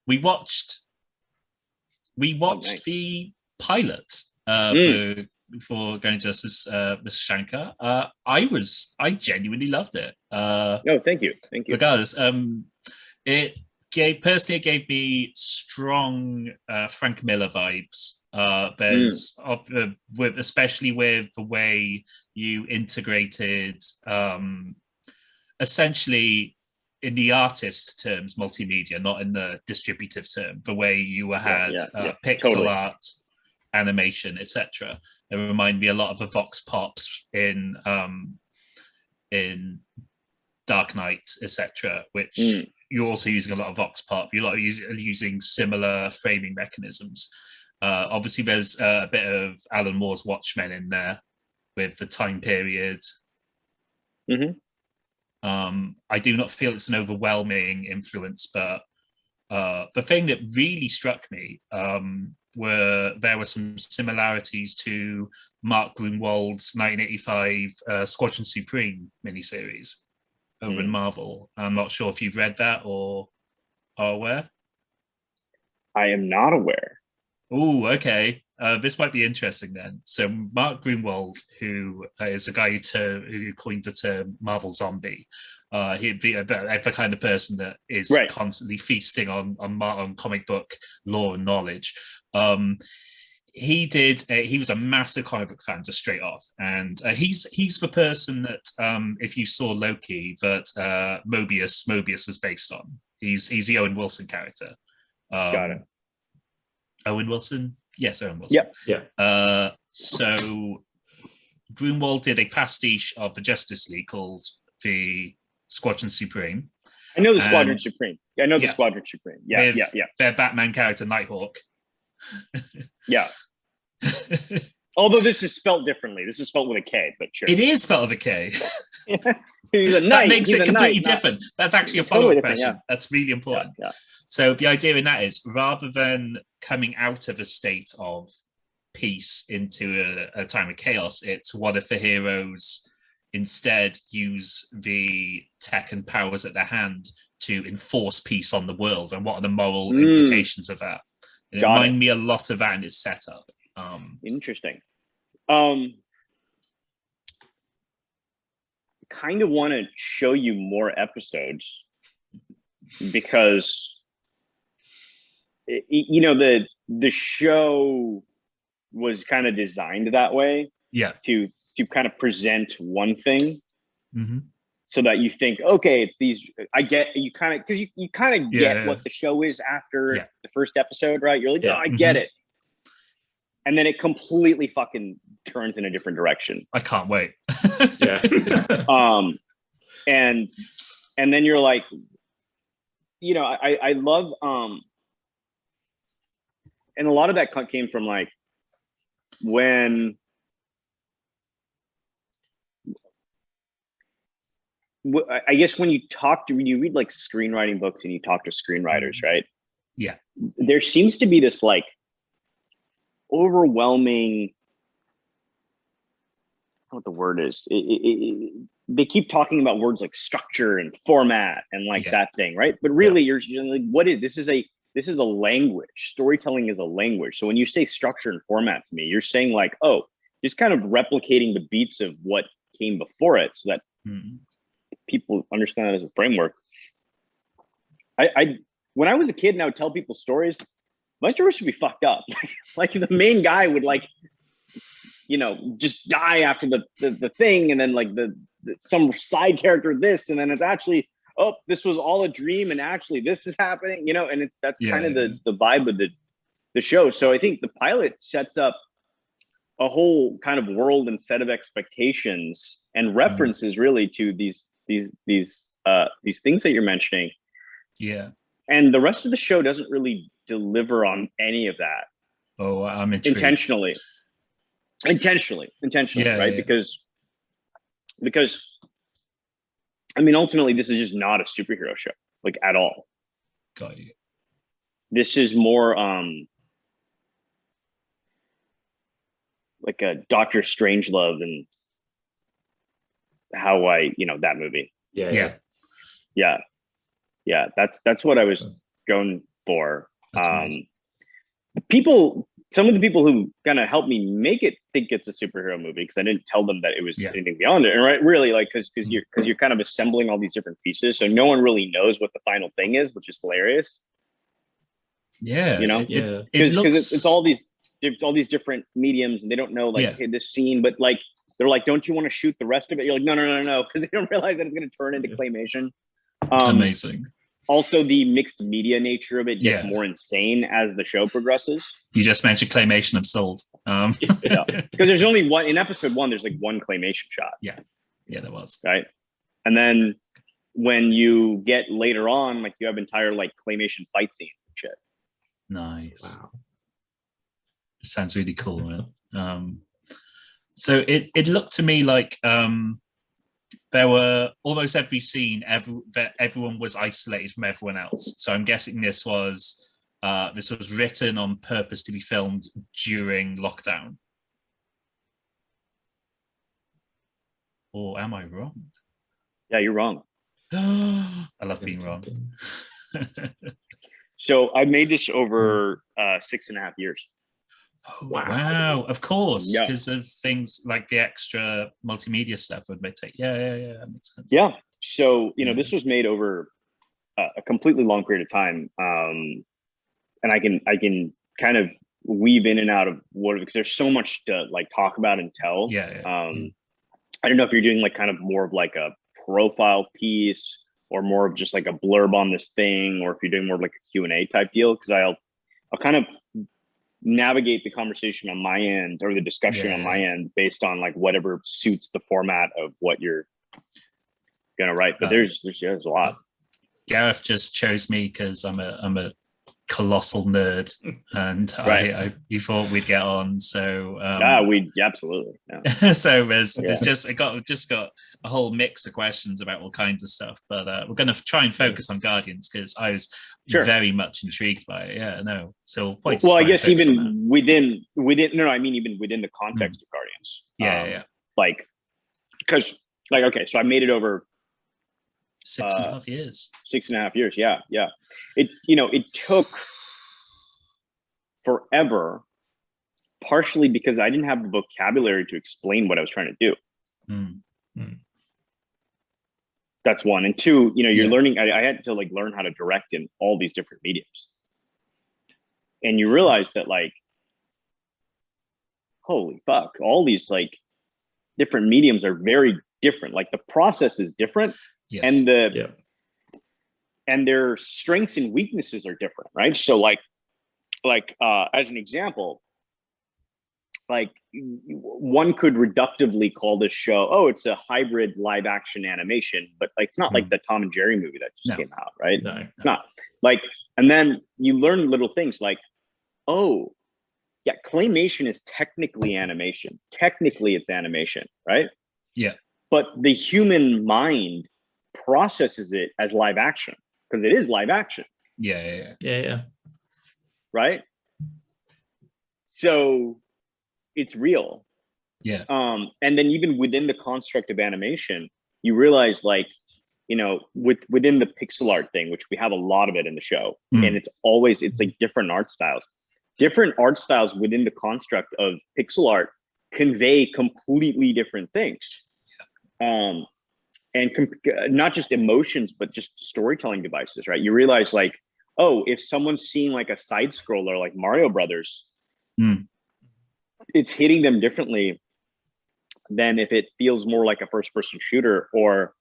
we watched nice. the pilot for going to Justice, Mr. Shankar. I genuinely loved it. No, thank you. Regardless, it it gave me strong Frank Miller vibes. There's especially with the way you integrated essentially in the artist terms multimedia, not in the distributive term, the way you had pixel totally. art, animation, etc. It reminded me a lot of the Vox Pops in Dark Knight, etc., which you're also using a lot of Vox Pop. You're using similar framing mechanisms. Obviously, there's a bit of Alan Moore's Watchmen in there with the time period. I do not feel it's an overwhelming influence, but the thing that really struck me there were some similarities to Mark Grunwald's 1985 Squadron Supreme miniseries over in Marvel. I'm not sure if you've read that or are aware. I am not aware. Oh, okay. This might be interesting then. So Mark Grunwald, who is a guy who coined the term Marvel Zombie, he'd be the kind of person that is constantly feasting on comic book lore and knowledge. He was a massive comic book fan just straight off, and he's the person that if you saw Loki that Mobius was based on. He's the Owen Wilson character. Got it. Owen Wilson? Yes, Owen Wilson. Yeah. So Grunwald did a pastiche of the Justice League called the Squadron Supreme. I know the Squadron Supreme. I know the Squadron Supreme. Yeah. Their Batman character, Nighthawk. Yeah. Although this is spelled differently. This is spelled with a K, but sure. It is spelled with a K. He's a knight. That makes it completely different. That's actually a follow-up question. Yeah. That's really important. Yeah. So the idea in that is, rather than coming out of a state of peace into a time of chaos, it's what if the heroes instead use the tech and powers at their hand to enforce peace on the world, and what are the moral implications of that? And it reminded me a lot of that in its setup. Interesting. Kind of want to show you more episodes because the show was kind of designed that way. Yeah. To kind of present one thing, so that you think, okay, it's these. I get you kind of because you kind of get what the show is after the first episode, right? You're like, oh, I get it, and then it completely fucking turns in a different direction. I can't wait. And then you're like, I love and a lot of that came from like when I guess when you read like screenwriting books and you talk to screenwriters, right? Yeah. There seems to be this like overwhelming, I don't know what the word is. They keep talking about words like structure and format and like that thing, right? But really you're like, what is this is a language. Storytelling is a language. So when you say structure and format to me, you're saying like, oh, just kind of replicating the beats of what came before it so that people understand it as a framework. I when I was a kid and I would tell people stories, my stories should be fucked up. Like the main guy would like, just die after the thing, and then like the some side character this, and then it's actually, oh, this was all a dream, and actually this is happening, and that's kind of the vibe of the show. So I think the pilot sets up a whole kind of world and set of expectations and references really to these things that you're mentioning. Yeah. And the rest of the show doesn't really deliver on any of that. Oh, I'm intrigued. Intentionally, right? Because I mean, ultimately, this is just not a superhero show, like at all. Got you. This is more like a Doctor Strangelove and how that movie. Yeah. That's what I was going for. That's amazing. Some of the people who kind of helped me make it think it's a superhero movie, because I didn't tell them that it was anything beyond it. And right, really, like, because you're kind of assembling all these different pieces, so no one really knows what the final thing is, which is hilarious. Yeah, you know, because it's all these different mediums, and they don't know, like, hey, this scene, but like they're like, don't you want to shoot the rest of it? You're like, no, because they don't realize that it's going to turn into claymation. Amazing. Also, the mixed media nature of it gets more insane as the show progresses. You just mentioned claymation. I'm sold. Because there's only one in episode 1. There's like one claymation shot. Yeah, there was. Right, and then when you get later on, like, you have entire like claymation fight scenes and shit. Nice. Wow. Sounds really cool, man. So it looked to me like there were almost every scene, everyone was isolated from everyone else. So I'm guessing this was written on purpose to be filmed during lockdown. Or am I wrong? Yeah, you're wrong. I love being wrong. So I made this over 6.5 years. Oh, wow. Of course, because of things like the extra multimedia stuff would take. Yeah, that makes sense. Yeah. So, this was made over a completely long period of time. And I can kind of weave in and out of because there's so much to like talk about and tell. I don't know if you're doing like kind of more of like a profile piece, or more of just like a blurb on this thing, or if you're doing more of like a Q&A type deal, because I'll kind of navigate the conversation on my end, or the discussion on my end, based on like whatever suits the format of what you're gonna write. But there's a lot. Gareth just chose me because I'm a colossal nerd, and you thought we'd get on, so we absolutely. So there's just got a whole mix of questions about all kinds of stuff, but we're going to try and focus on Guardians, because I was very much intrigued by it. So I guess even within even within the context of Guardians, like, because like, okay, so I made it over 6.5 years. 6.5 years. Yeah. It took forever, partially because I didn't have the vocabulary to explain what I was trying to do. That's one. And two, you're learning. I had to like learn how to direct in all these different mediums, and you realize that, like, holy fuck, all these like different mediums are very different. Like, the process is different. And and their strengths and weaknesses are different, right? So like as an example, like, one could reductively call this show, it's a hybrid live action animation, but like, it's not like the Tom and Jerry movie that just came out, right? It's not like, and then you learn little things like, claymation is technically animation. Technically it's animation, right? Yeah. But the human mind processes it as live action, because it is live action. Yeah. Right? So it's real. Yeah. And then even within the construct of animation, you realize, like, within the pixel art thing, which we have a lot of it in the show, and it's like different art styles. Different art styles within the construct of pixel art convey completely different things. And not just emotions, but just storytelling devices, right? You realize, like, if someone's seeing like a side scroller like Mario Brothers, it's hitting them differently than if it feels more like a first person shooter or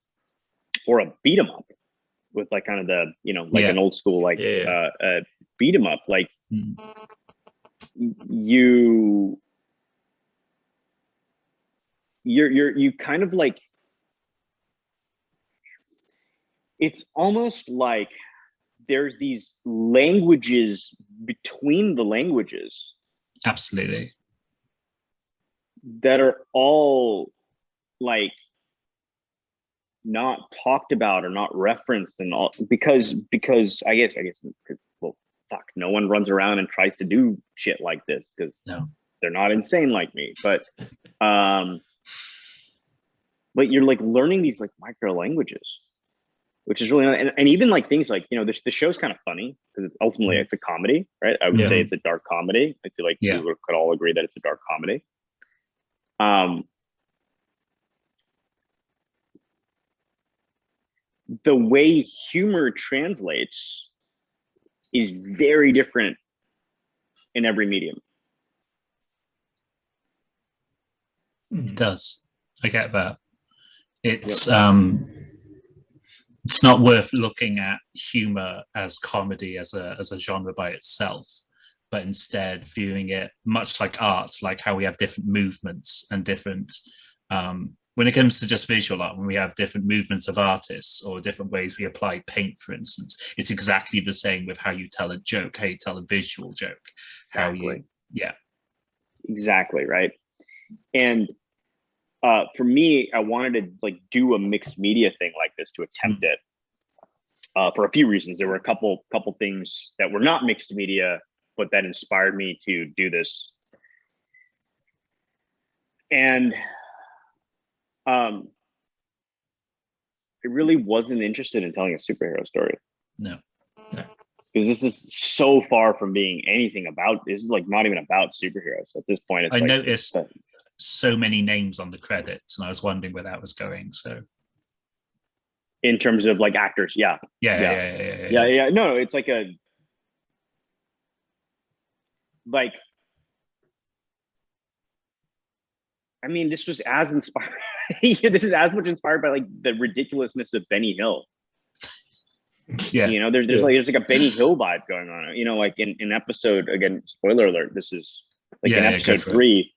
a beat 'em up, with like kind of the, an old school, like beat 'em up. Like, you kind of like, it's almost like there's these languages between the languages. Absolutely. That are all like not talked about or not referenced, and all because I guess well, fuck, no one runs around and tries to do shit like this, because they're not insane like me. But you're like learning these like micro languages. which is really, and even like things like, you know, the show's kind of funny because it's ultimately it's a comedy, right? I would say it's a dark comedy. I feel like we could all agree that it's a dark comedy. The way humor translates is very different in every medium. It does. I get that. It's it's not worth looking at humor as comedy as a genre by itself, but instead viewing it much like art, like how we have different movements and different when it comes to just visual art, when we have different movements of artists or different ways we apply paint, for instance, it's exactly the same with how you tell a joke, how you tell a visual joke, exactly. Yeah, exactly, right. And for me, I wanted to like do a mixed media thing like this to attempt it for a few reasons. There were a couple things that were not mixed media, but that inspired me to do this. And I really wasn't interested in telling a superhero story. No. Because this is so far from being anything about. This is like not even about superheroes at this point. It's I like, noticed so many names on the credits, and I was wondering where that was going. So, in terms of like actors, yeah. No, it's like I mean, this was as inspired. This is as much inspired by like the ridiculousness of Benny Hill. Yeah, you know, there's like a Benny Hill vibe going on. You know, like in episode, again, spoiler alert. This is like in episode 3.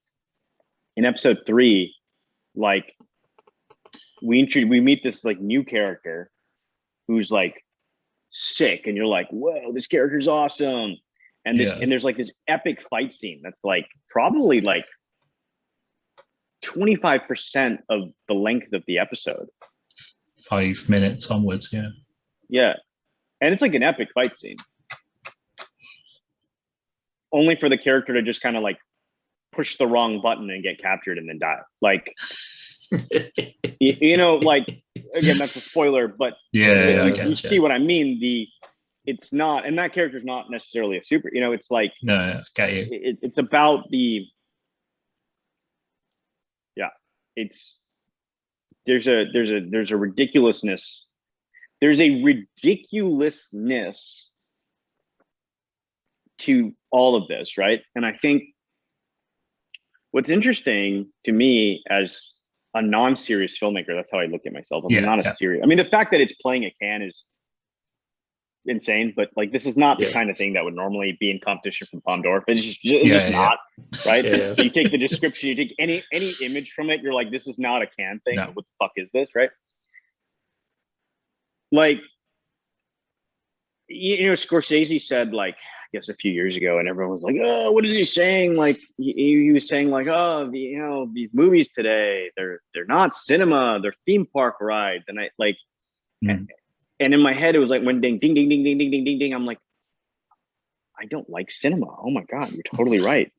In episode 3, like we meet this like new character who's like sick, and you're like, whoa, this character's awesome. And and there's like this epic fight scene that's like probably like 25% of the length of the episode. 5 minutes onwards, yeah. And it's like an epic fight scene. Only for the character to just kind of like push the wrong button and get captured and then die. Like, you know, like, again, that's a spoiler, but you see what I mean. It's not, and that character's not necessarily a super, you know, it's like, no, got you. It's about there's a ridiculousness. There's a ridiculousness to all of this, right? And I think what's interesting to me as a non-serious filmmaker, that's how I look at myself. I'm not a serious. I mean, the fact that it's playing a can is insane, but like this is not the kind of thing that would normally be in competition from Palme d'Or. It's just not, right? So you take the description, you take any image from it, you're like, this is not a Cannes thing. No. What the fuck is this, right? Like, you know, Scorsese said, like, I guess a few years ago, and everyone was like, oh, what is he saying? Like, he was saying like, oh, you know, these movies today, they're not cinema, they're theme park rides. And I like, and in my head, it was like when ding, ding, ding, ding, ding, ding, ding, ding, ding. I'm like, I don't like cinema. Oh my God, you're totally right.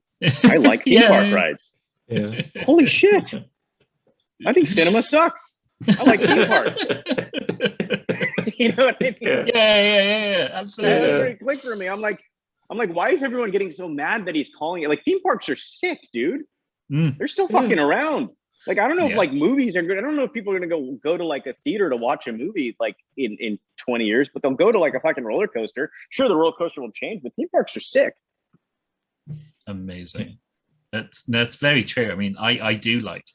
I like theme park rides. Yeah. Holy shit. I think cinema sucks. I like theme parks. You know what I mean? Yeah, absolutely. It clicked for me. I'm like, why is everyone getting so mad that he's calling it? Like, theme parks are sick, dude. They're still fucking around. Like, I don't know if like movies are good. I don't know if people are gonna go to like a theater to watch a movie like in 20 years, but they'll go to like a fucking roller coaster. Sure, the roller coaster will change, but theme parks are sick. Amazing. That's very true. I mean, I do like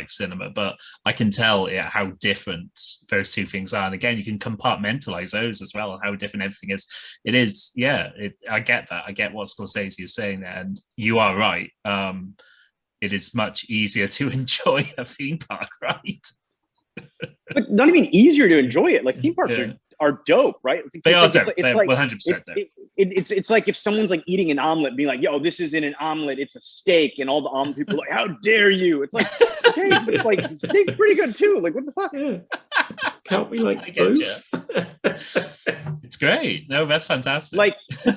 cinema, but I can tell how different those two things are. And again, you can compartmentalize those as well, and how different everything is. It is, I get that. I get what Scorsese is saying there, and you are right. It is much easier to enjoy a theme park ride. But not even easier to enjoy it. Like, theme parks are dope, right? They are dope. It's like 100% dope. It's like if someone's like eating an omelet, being like, "Yo, this isn't an omelet; it's a steak," and all the omelet people are like, "How dare you?" It's like, okay, but it's like steak's pretty good too. Like, what the fuck? Yeah. Can't we like both? It's great. No, that's fantastic.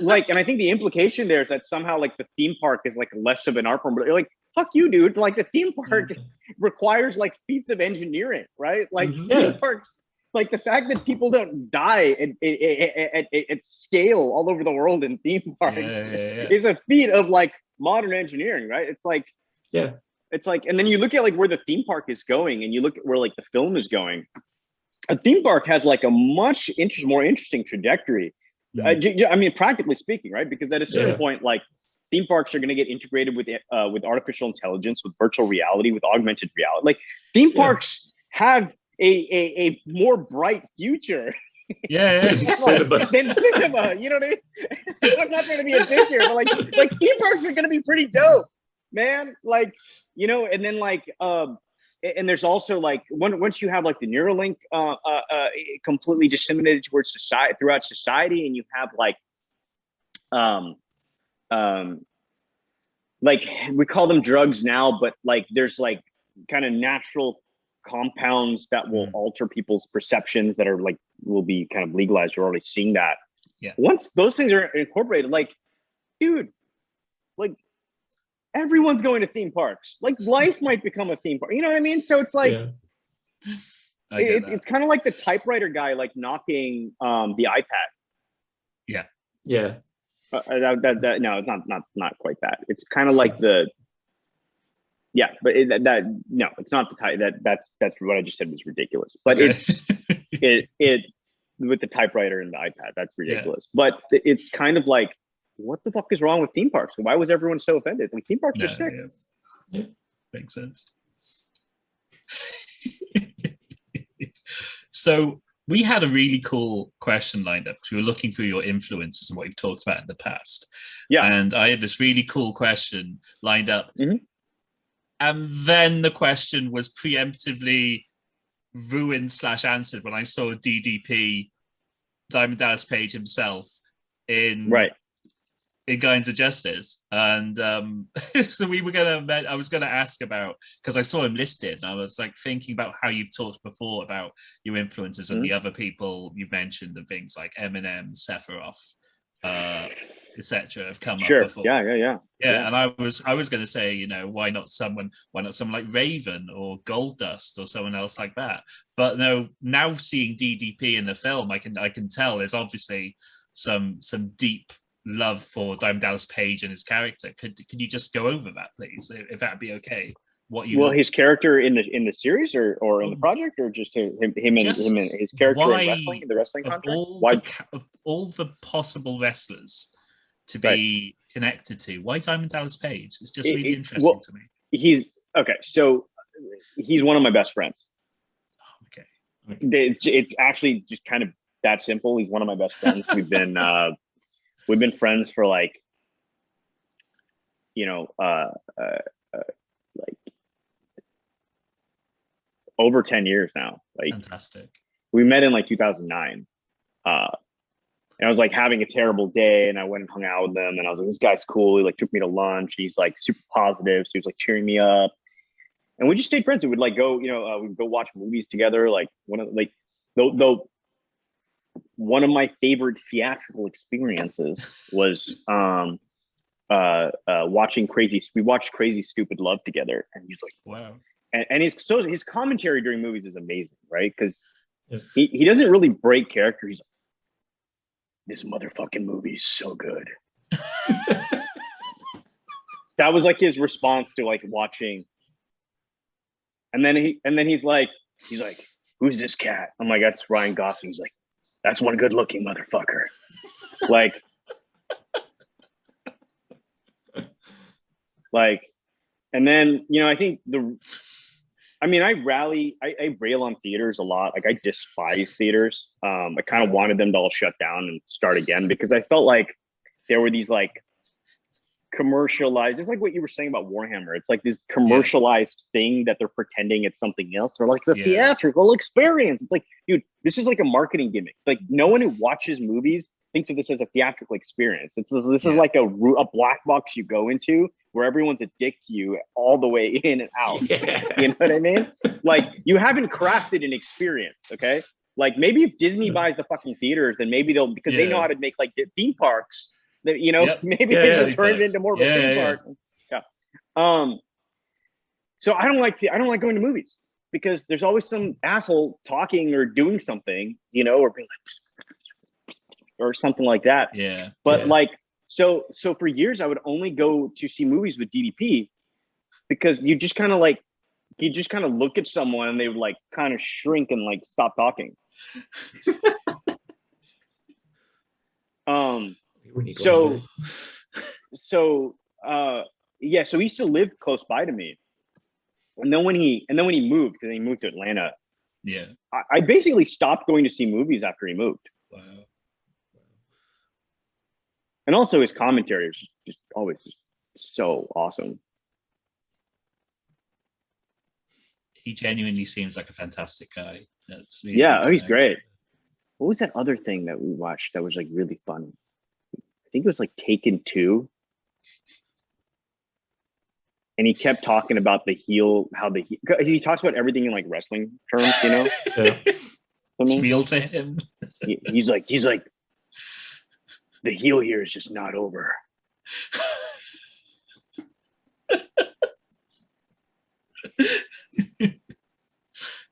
Like, and I think the implication there is that somehow like the theme park is like less of an art form, but you're like, fuck you, dude. Like, the theme park requires like feats of engineering, right? Like, theme parks like the fact that people don't die at scale all over the world in theme parks is a feat of like modern engineering, right? It's like, it's like, and then you look at like where the theme park is going, and you look at where like the film is going. A theme park has like a much more interesting trajectory. I mean, practically speaking, right? Because at a certain point, like theme parks are going to get integrated with artificial intelligence, with virtual reality, with augmented reality. Like theme parks have a more bright future. Than cinema. You know what I mean? I'm not trying to be a dick here, but like theme parks are going to be pretty dope, man. Like, you know, and then like and there's also like once you have like the Neuralink completely disseminated towards throughout society, and you have like we call them drugs now, but like there's like kind of natural compounds that will alter people's perceptions that are like will be kind of legalized. You're already seeing that. Yeah. Once those things are incorporated, like, dude, like everyone's going to theme parks. Like life might become a theme park. You know what I mean? So it's like it's kind of like the typewriter guy like knocking the iPad. Yeah. No, it's not quite that. It's kind of like the but no, it's not the type that's what I just said was ridiculous. But it's it with the typewriter and the iPad, that's ridiculous. But it's kind of like, what the fuck is wrong with theme parks? Why was everyone so offended? Like theme parks are sick. Yeah. Makes sense. So we had a really cool question lined up because we were looking through your influences and what you've talked about in the past. Yeah. And I had this really cool question lined up. And then the question was preemptively ruined / answered when I saw DDP, Diamond Dallas Page himself, in Guardians of Justice. And so I was gonna ask about, because I saw him listed, and I was like thinking about how you've talked before about your influences and the other people you've mentioned, and things like Eminem, Sephiroth, etc. have come up before. Yeah. And I was going to say, you know, why not someone like Raven or Goldust or someone else like that? But no, now seeing DDP in the film, I can tell there's obviously some deep love for Diamond Dallas Page and his character. Could you just go over that, please, if that'd be okay? His character in the series or in the project, or just him and his character in the wrestling contract? Of all the possible wrestlers to be connected to, why Diamond Dallas Page? It's just really interesting to me. He's one of my best friends. Okay. It's actually just kind of that simple. He's one of my best friends. We've been friends for like, you know, like over 10 years now. Like, fantastic. We met in like 2009. And I was like having a terrible day, and I went and hung out with him, and I was like, this guy's cool. He like took me to lunch. He's like super positive. So he was like cheering me up, and we just stayed friends. We would like go, you know, we'd go watch movies together. Like one of my favorite theatrical experiences was watching We watched Crazy Stupid Love together, and he's like, wow. And his commentary during movies is amazing, right? Because he doesn't really break character. He's like, this motherfucking movie is so good. That was like his response to like watching. And then he's like, who's this cat? I'm like, that's Ryan Gosling. He's like, that's one good looking motherfucker. Like, and then, you know, I think I rail on theaters a lot. Like I despise theaters. I kind of wanted them to all shut down and start again, because I felt like there were these like commercialized, it's like what you were saying about Warhammer. It's like this commercialized thing that they're pretending it's something else. They're like the theatrical experience. It's like, dude, this is like a marketing gimmick. Like no one who watches movies thinks of this as a theatrical experience. This is like a black box you go into where everyone's a dick to you all the way in and out. You know what I mean? Like you haven't crafted an experience, okay? Like maybe if Disney buys the fucking theaters, then maybe they'll, because they know how to make like theme parks. That, you know, maybe they should turn it into more of a theme park. So I don't like going to movies. because there's always some asshole talking or doing something, you know, or being like, or something like that. Yeah. But like, so for years I would only go to see movies with DDP because you just kind of look at someone and they would like kind of shrink and like stop talking. So he used to live close by to me. And then when he moved, because he moved to Atlanta, yeah, I basically stopped going to see movies after he moved. wow. And also his commentary is just always just so awesome. He genuinely seems like a fantastic guy. That's really he's great. What was that other thing that we watched that was like really fun? I think it was like Taken 2. And he kept talking about the heel, he talks about everything in like wrestling terms, you know? It's real to him. He's like, the heel here is just not over.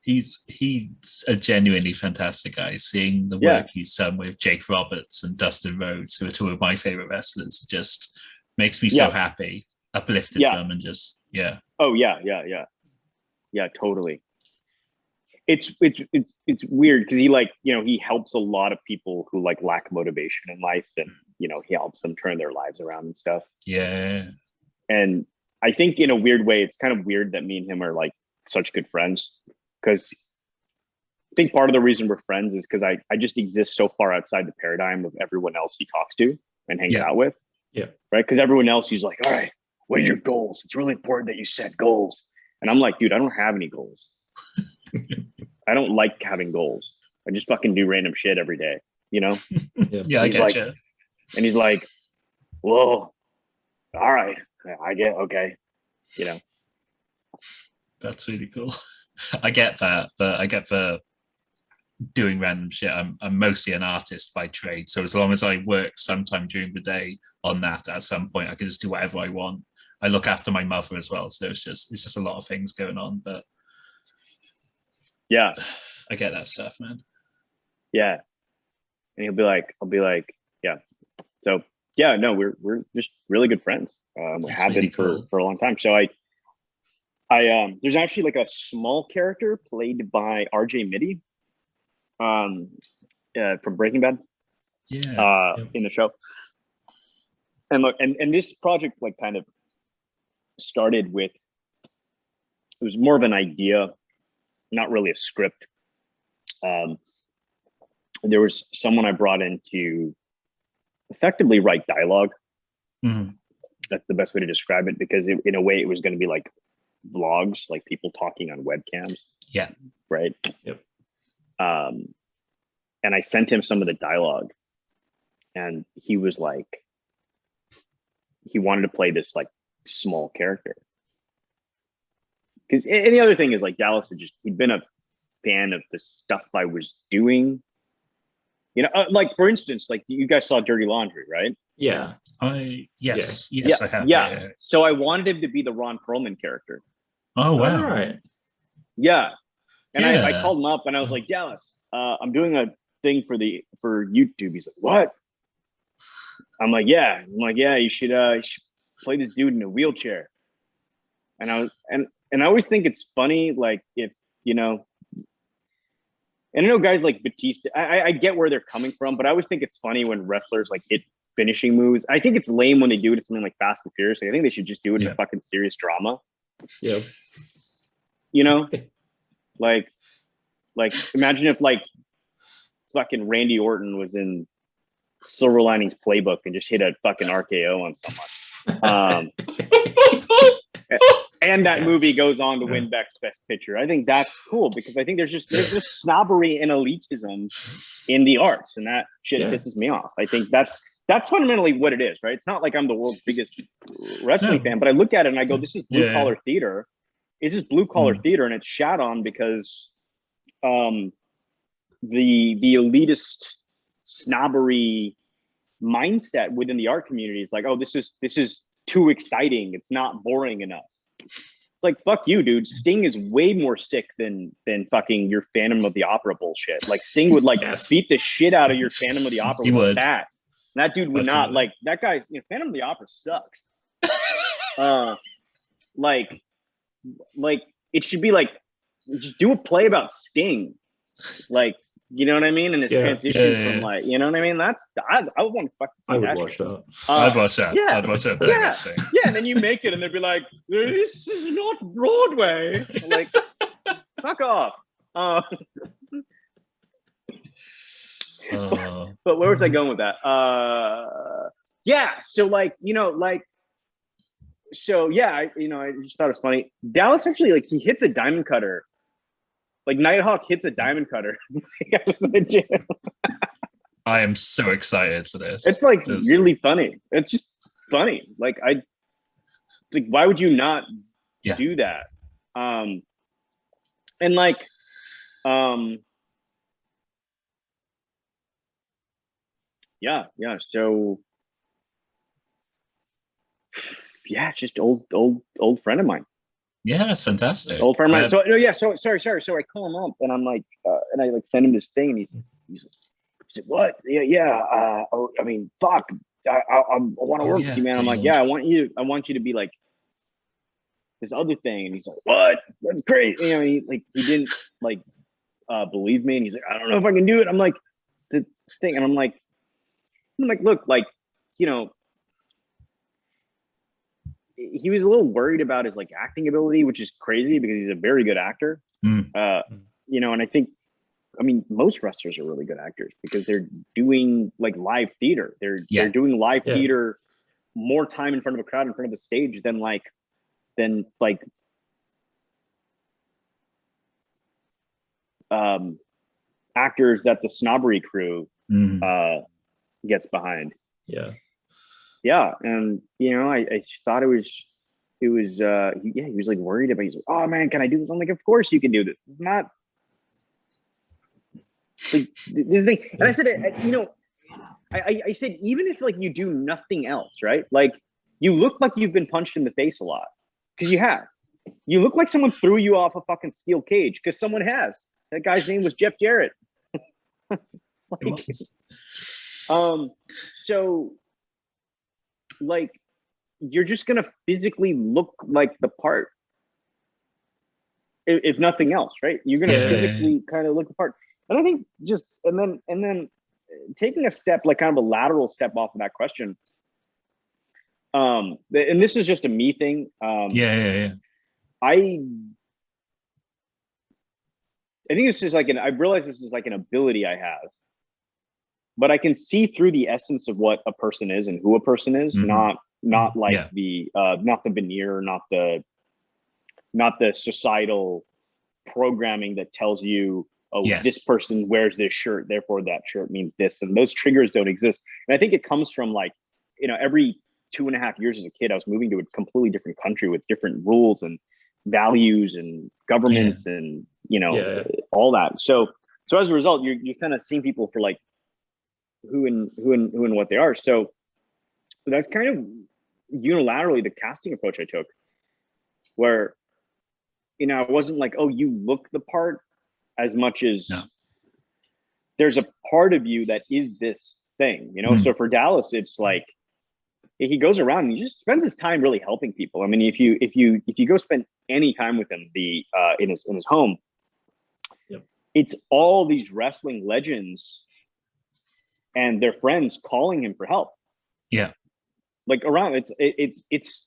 He's a genuinely fantastic guy. Seeing the work he's done with Jake Roberts and Dustin Rhodes, who are two of my favorite wrestlers, just makes me so happy, uplifted them, and just Oh yeah, totally. It's weird because he like, you know, he helps a lot of people who like lack motivation in life, and you know, he helps them turn their lives around and stuff. Yeah. And I think in a weird way, it's kind of weird that me and him are like such good friends, because I think part of the reason we're friends is because I just exist so far outside the paradigm of everyone else he talks to and hangs out with. Yeah. Right. Because everyone else, he's like, all right, what are your goals? It's really important that you set goals. And I'm like, dude, I don't have any goals. I don't like having goals. I just fucking do random shit every day, you know? I get you. And he's like, whoa, all right, I get, okay, you know? That's really cool. I get that, but I get the doing random shit. I'm mostly an artist by trade. So as long as I work sometime during the day on that, at some point I can just do whatever I want. I look after my mother as well. So it's just a lot of things going on, but yeah, I get that stuff, man. Yeah. And I'll be like, yeah. So yeah, no, we're just really good friends. We have been for a long time. So I there's actually like a small character played by RJ Mitty from Breaking Bad in the show. And look, and this project like kind of started with, it was more of an idea, not really a script. There was someone I brought in to effectively write dialogue. Mm-hmm. That's the best way to describe it, because in a way it was going to be like vlogs, like people talking on webcams. Yeah. Right. Yep. And I sent him some of the dialogue, and he was like, he wanted to play this like small character. Because any other thing is like Dallas he'd been a fan of the stuff I was doing. You know, like for instance, like you guys saw Dirty Laundry, right? Yeah. Yes, I have. Yeah. So I wanted him to be the Ron Perlman character. Oh wow. All right. Yeah. And I called him up and I was like, Dallas, I'm doing a thing for YouTube. He's like, what? I'm like, yeah. You should play this dude in a wheelchair. And I always think it's funny, like if, you know, and I know guys like Batista, I get where they're coming from, but I always think it's funny when wrestlers like hit finishing moves. I think it's lame when they do it to something like Fast and Furious. Like, I think they should just do it in a fucking serious drama. Yeah. You know, like imagine if like fucking Randy Orton was in Silver Linings Playbook and just hit a fucking RKO on someone. And that movie goes on to win Best Picture. I think that's cool, because I think there's just snobbery and elitism in the arts, and that shit pisses me off. I think that's fundamentally what it is, right? It's not like I'm the world's biggest wrestling fan, but I look at it and I go, this is blue collar theater. This is blue collar theater, and it's shat on because the elitist snobbery mindset within the art community is like, oh, this is too exciting. It's not boring enough. It's like, fuck you, dude. Sting is way more sick than fucking your Phantom of the Opera bullshit. Like Sting would like beat the shit out of your Phantom of the Opera with a bat. That dude would not like that guy's, you know, Phantom of the Opera sucks. Like it should be like just do a play about Sting. Like, you know what I mean? And his transition from like, you know what I mean? That's I would want to fucking I would watch that. I'd watch that. Yeah. I'd watch that. Yeah, and then you make it and they'd be like, this is not Broadway. Like, fuck off. But where was I going with that? Yeah, so like, you know, like, so yeah, I just thought it was funny. Dallas actually, like, he hits a diamond cutter. Like Nighthawk hits a diamond cutter. I am so excited for this. It's like really funny. It's just funny. Like why would you not do that? And like, yeah. So yeah, it's just old friend of mine. Yeah, that's fantastic. Old friend of mine. So no, yeah. So sorry. So I call him up and I'm like, and I like send him this thing, and he's like, what? Yeah. I mean, fuck. I want to work with you, man. I'm like, yeah. I want you to be like this other thing. And he's like, what? That's great. You know, he didn't like believe me, and he's like, I don't know if I can do it. I'm like, the thing, and I'm like, look, like, you know. He was a little worried about his like acting ability, which is crazy because he's a very good actor. You know, and I mean, most wrestlers are really good actors because they're doing like live theater. They're doing live theater more time in front of a crowd, in front of the stage than actors that the snobbery crew gets behind. Yeah, and you know, I just thought it was he was like worried about. He's like, oh man, can I do this? I'm like, of course you can do this. It's not like this thing. And I said, you know, I said, even if like you do nothing else, right? Like you look like you've been punched in the face a lot because you have. You look like someone threw you off a fucking steel cage because someone has. That guy's name was Jeff Jarrett. Like, so. Like, you're just gonna physically look like the part, if nothing else, right? You're gonna physically kind of look the part. And I think just and then taking a step, like kind of a lateral step off of that question. And this is just a me thing. I think this is like I realize this is like an ability I have. But I can see through the essence of what a person is and who a person is, not like the not the veneer, not the societal programming that tells you, oh, this person wears this shirt, therefore that shirt means this, and those triggers don't exist. And I think it comes from like, you know, every 2.5 years as a kid, I was moving to a completely different country with different rules and values and governments and you know all that. So as a result, you kind of seeing people for like who and what they are. So that's kind of unilaterally the casting approach I took, where, you know, I wasn't like, oh, you look the part, as much as there's a part of you that is this thing, you know? So for Dallas, it's like, he goes around and he just spends his time really helping people. I mean, if you go spend any time with him, in his home, it's all these wrestling legends and their friends calling him for help. Like around it's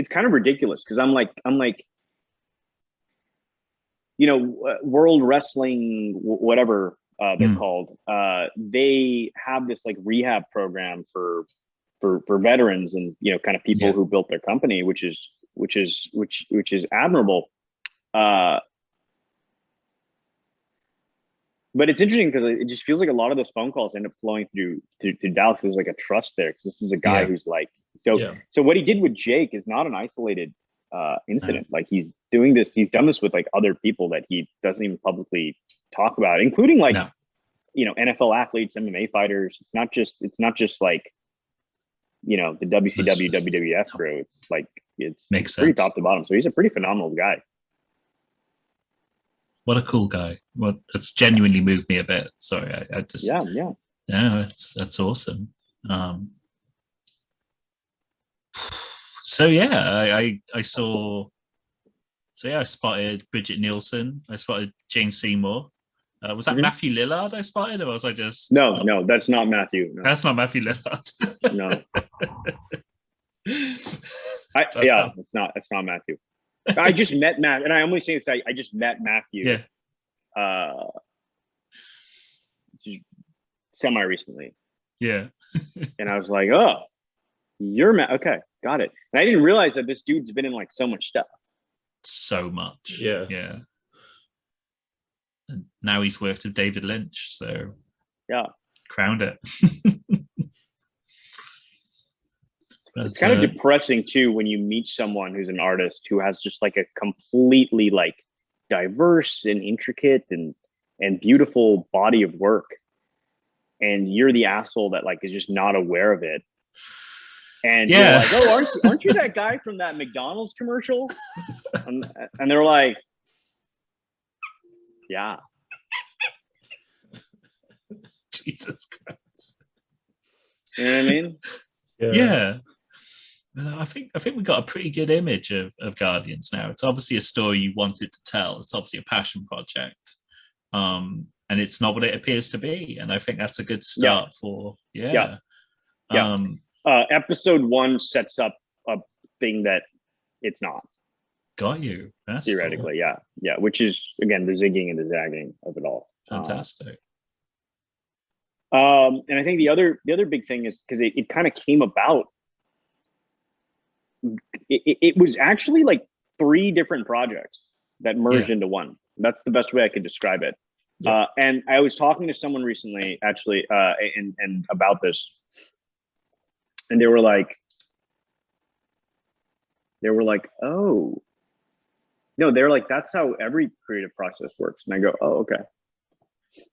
kind of ridiculous because I'm like, you know, World Wrestling, whatever they're called. They have this like rehab program for veterans and, you know, kind of people who built their company, which is admirable. But it's interesting because it just feels like a lot of those phone calls end up flowing through Dallas. There's like a trust there because this is a guy who's like, so what he did with Jake is not an isolated incident. Like he's doing this, he's done this with like other people that he doesn't even publicly talk about, including like, you know, NFL athletes, MMA fighters. It's not just like, you know, the WCW, WWF crew. It's like, it's Makes pretty sense. top to bottom. So he's a pretty phenomenal guy. What a cool guy. Well, that's genuinely moved me a bit. Sorry, I just Yeah. that's awesome. So yeah, I saw. So yeah, I spotted Bridget Nielsen. I spotted Jane Seymour. Was that Matthew Lillard I spotted, or was I just? No, that's not Matthew. No. That's not Matthew Lillard. No. It's not Matthew. I just met Matt, and I only say this. I just met Matthew. Yeah. Semi recently. Yeah. And I was like, oh, you're Matt. Okay, got it. And I didn't realize that this dude's been in like so much stuff. So much. Yeah. And now he's worked with David Lynch, so yeah, crowned it. It's kind of depressing too when you meet someone who's an artist who has just like a completely like diverse and intricate and beautiful body of work, and you're the asshole that like is just not aware of it. And you're like, oh, aren't you that guy from that McDonald's commercial? And they're like, yeah. Jesus Christ. You know what I mean? Yeah. I think we got a pretty good image of Guardians now. It's obviously a story you wanted to tell. It's obviously a passion project. And it's not what it appears to be. And I think that's a good start for episode 1 sets up a thing that it's not. Got you. That's theoretically, cool. Yeah. Which is again the zigging and the zagging of it all. Fantastic. And I think the other big thing is because it kind of came about. It was actually like 3 different projects that merged into one. That's the best way I could describe it. Yeah. And I was talking to someone recently, actually, and about this, and they were like, oh, no, they're like, that's how every creative process works. And I go, oh, okay.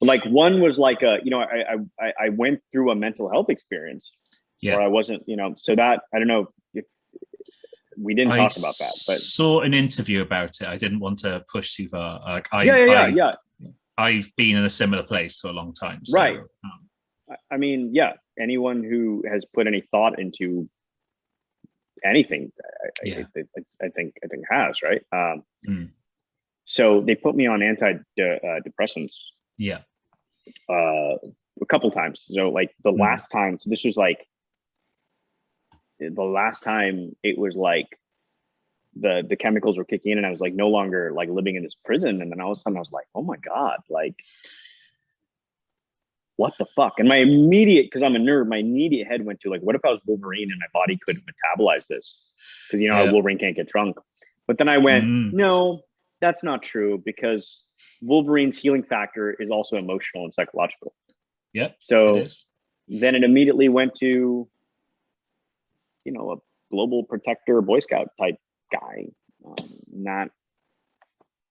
Like one was like I went through a mental health experience where I wasn't, so that I don't know if we didn't talk about that, but saw an interview about it. I didn't want to push too far. Like I've been in a similar place for a long time. So, right. I mean, anyone who has put any thought into anything, I think has, right. So they put me on antidepressants. Yeah. A couple times. So like the last time, so this was like the last time it was like the chemicals were kicking in and I was like no longer like living in this prison. And then all of a sudden I was like, oh my God, like what the fuck? And my immediate, because I'm a nerd, my immediate head went to like, what if I was Wolverine and my body couldn't metabolize this? Because Wolverine can't get drunk. But then I went, no, that's not true, because Wolverine's healing factor is also emotional and psychological. Yep. So then it immediately went to, a global protector, Boy Scout type guy.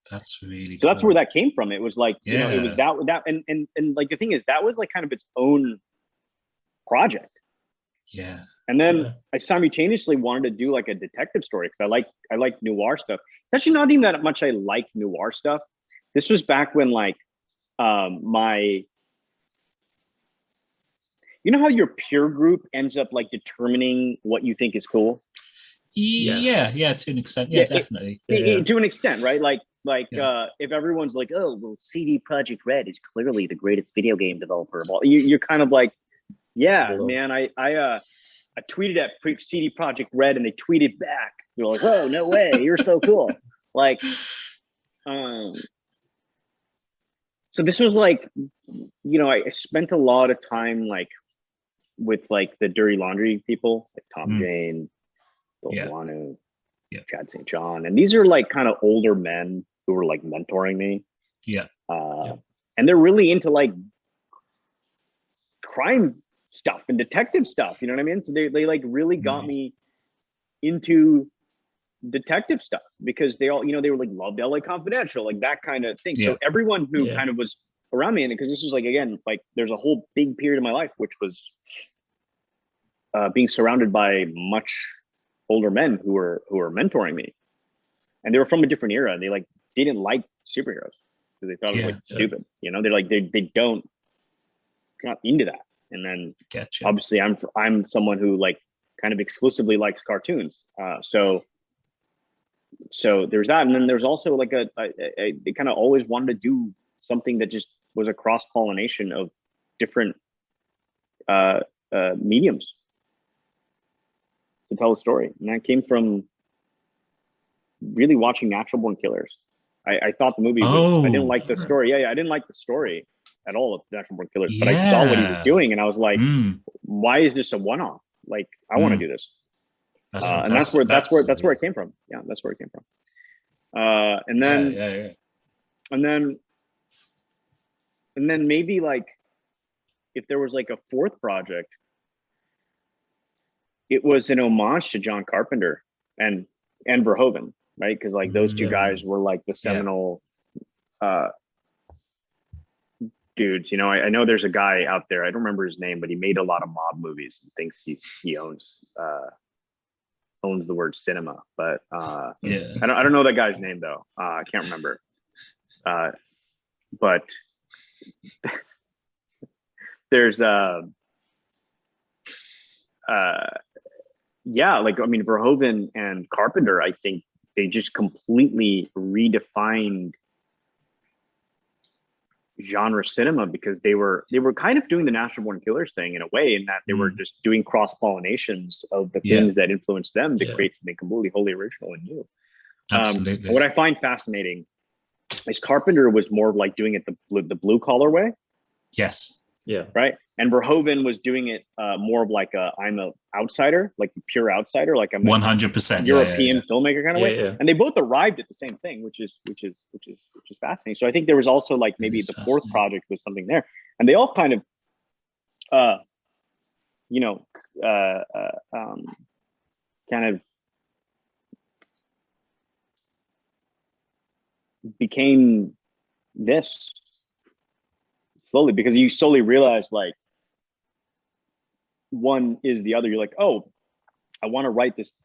That's really so cool. That's where that came from. It was like, it was that and like the thing is that was like kind of its own project. Yeah. And then I simultaneously wanted to do like a detective story because I like noir stuff. It's actually not even that much I like noir stuff. This was back when like you know how your peer group ends up like determining what you think is cool? Yeah, to an extent. Yeah, definitely. To an extent, right? Like if everyone's like, oh, well, CD Projekt Red is clearly the greatest video game developer of all, you're kind of like, man, I tweeted at CD Projekt Red and they tweeted back. They're like, oh, no way, you're so cool. Like, so this was like, I spent a lot of time like with like the dirty laundry people, like Tom Jane, Bill Wanu, Chad St. John. And these are like kind of older men who were like mentoring me. And they're really into like crime stuff and detective stuff. You know what I mean? So they like really got me into detective stuff because they all, they were like loved LA Confidential, like that kind of thing. So everyone who kind of was around me, and because this was like, again, like there's a whole big period of my life, which was being surrounded by much older men who were mentoring me, and they were from a different era. They didn't like superheroes because they thought it was stupid. You know, they're like they're not into that. And then obviously I'm someone who kind of exclusively likes cartoons. So there's that, and then there's also they kind of always wanted to do something that just was a cross pollination of different mediums to tell a story, and that came from really watching Natural Born Killers. I thought the movie was, I didn't like the story. I didn't like the story at all of Natural Born Killers, but I saw what he was doing, and I was like, why is this a one-off? Like, I want to do this. And that's where it came from. Yeah, that's where it came from. And then maybe if there was a fourth project, it was an homage to John Carpenter and Verhoeven, right? Because those two guys were the seminal dudes. You know, I know there's a guy out there, I don't remember his name, but he made a lot of mob movies and thinks he owns the word cinema, but I don't know that guy's name though. I can't remember. But there's Verhoeven and Carpenter, I think they just completely redefined genre cinema, because they were kind of doing the Natural Born Killers thing in a way, in that they were just doing cross pollinations of the things that influenced them to create something completely wholly original and new. Absolutely. What I find fascinating is Carpenter was more doing it the blue collar way. Yes. Yeah. Right. And Verhoeven was doing it more of I'm a outsider, a pure outsider, I'm 100% European filmmaker kind of way. Yeah. And they both arrived at the same thing, which is fascinating. So I think there was also maybe the fourth project was something there, and they all kind of, kind of became this slowly, because you slowly realize one is the other. You're like, oh, I want to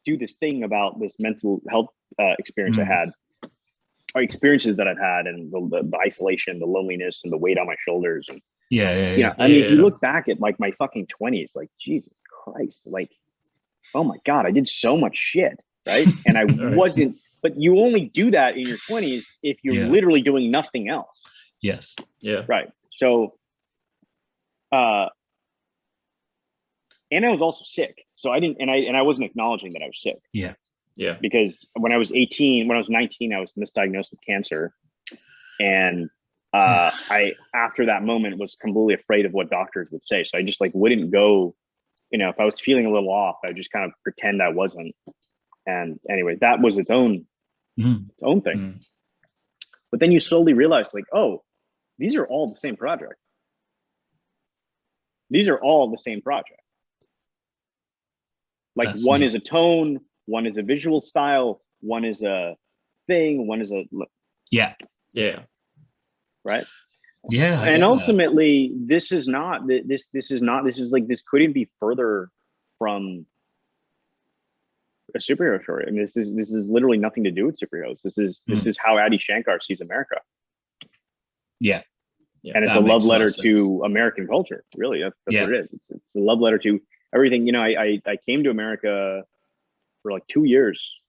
do this thing about this mental health experience I had, or experiences that I've had, and the isolation, the loneliness, and the weight on my shoulders. And I mean, if you look back at my fucking 20s, Jesus Christ, oh my God, I did so much shit, right? And I wasn't. But you only do that in your 20s if you're literally doing nothing else. Yes. Yeah. Right. So, and I was also sick. So I didn't, and I wasn't acknowledging that I was sick. Yeah. Yeah. Because when I was 19, I was misdiagnosed with cancer. And I, after that moment, was completely afraid of what doctors would say. So I just wouldn't go, if I was feeling a little off, I would just kind of pretend I wasn't. And anyway, that was its own thing. But then you slowly realize oh, these are all the same project. These are all the same project. One is a tone, one is a visual style, one is a thing, one is a right. Yeah. And ultimately, this couldn't be further from a superhero story. I mean, this is literally nothing to do with superheroes. This is how Adi Shankar sees America. Yeah. And it's a love letter to American culture. Really, that's what it is. It's a love letter to everything. I came to America for 2 years.